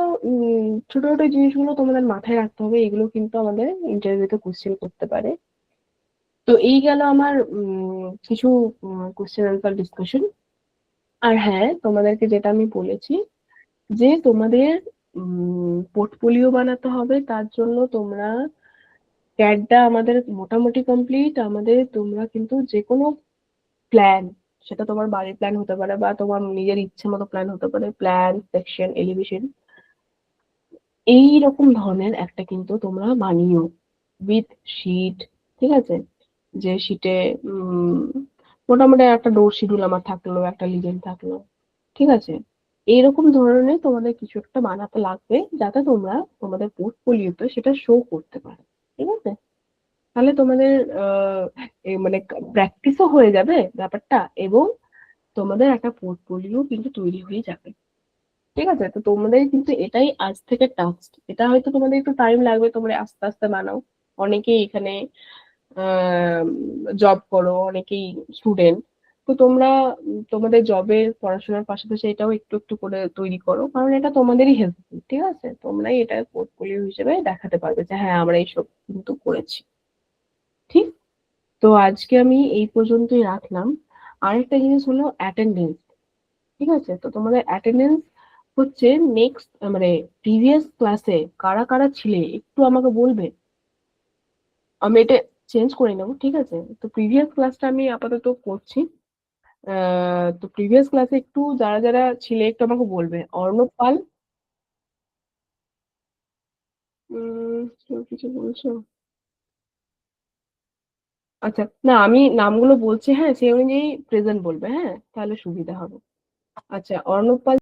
ছোট ছোট জিনিসগুলো তোমাদের মাথায় রাখতে হবে, এগুলো কিন্তু আমাদের ইন্টারভিউতে কোশ্চেন করতে পারে। তো এই গেল আমার কিছু কোশ্চেন আনসার ডিসকাশন। আর হ্যাঁ, তোমাদেরকে যেটা আমি বলেছি, যে তোমাদের পোর্টফোলিও বানাতে হবে, তার জন্য তোমরা ক্যাডটা আমাদের মোটামুটি কমপ্লিট। আমাদের তোমরা কিন্তু যে কোনো প্ল্যান, সেটা তোমার বাড়ির প্ল্যান হতে পারে বা তোমার নিজের ইচ্ছে মতো প্ল্যান হতে পারে, প্ল্যান, সেকশন, এলিভেশন, এই রকম ধরনের একটা কিন্তু তোমরা বানিও উইথ শিট। ঠিক আছে, যে শিটে মোটামুটি একটা ডোর শিডিউল আমার থাকলো, একটা লিজেন্ড থাকলো। ঠিক আছে, এইরকম ধরনের তোমাদের কিছু একটা বানাতে লাগবে, যাতে তোমরা তোমাদের পোর্টফোলিওতে সেটা শো করতে পারো। ঠিক আছে, তাহলে তোমাদের মানে প্র্যাকটিসও হয়ে যাবে ব্যাপারটা, এবং তোমাদের একটা পোর্টফোলিও কিন্তু তৈরি হয়ে যাবে। ঠিক আছে, তো তোমাদের কিন্তু এটাই আজ থেকে টাস্ক। এটা হয়তো তোমাদের একটু টাইম লাগবে, তোমরা আস্তে আস্তে বানাও। অনেকেই এখানে জব করো, অনেকেই স্টুডেন্ট, তো তোমরা তোমাদের জবের পড়াশোনার পাশাপাশি এটাও একটু একটু করে তৈরি করো, কারণ এটা তোমাদেরই হেল্প। ঠিক আছে, তোমরাই এটা পোর্টফোলিও হিসেবে দেখাতে পারবে যে হ্যাঁ আমরা এইসব কিন্তু করেছি। ঠিক, তো আজকে আমি এই পর্যন্তই রাখলাম। আরেকটা জিনিস হলো অ্যাটেন্ডেন্স। ঠিক আছে, তো তোমাদের অ্যাটেন্ডেন্স হচ্ছে নেক্সট মানে প্রিভিয়াস ক্লাসে কারা কারা ছিলে একটু আমাকে বলবে, আমি এটা চেঞ্জ করে নেবো। ঠিক আছে, তো প্রিভিয়াস ক্লাসটা আমি আপাতত করছি। তো প্রিভিয়াস ক্লাসে একটু যারা যারা ছিলে একটু আমাকে বলবে। অর্ণব পাল, কেউ কিছু বলছো? আচ্ছা, না আমি নামগুলো বলছি, হ্যাঁ সেই অনুযায়ী প্রেজেন্ট বলবে, হ্যাঁ তাহলে সুবিধা হবে। আচ্ছা, অর্ণব পাল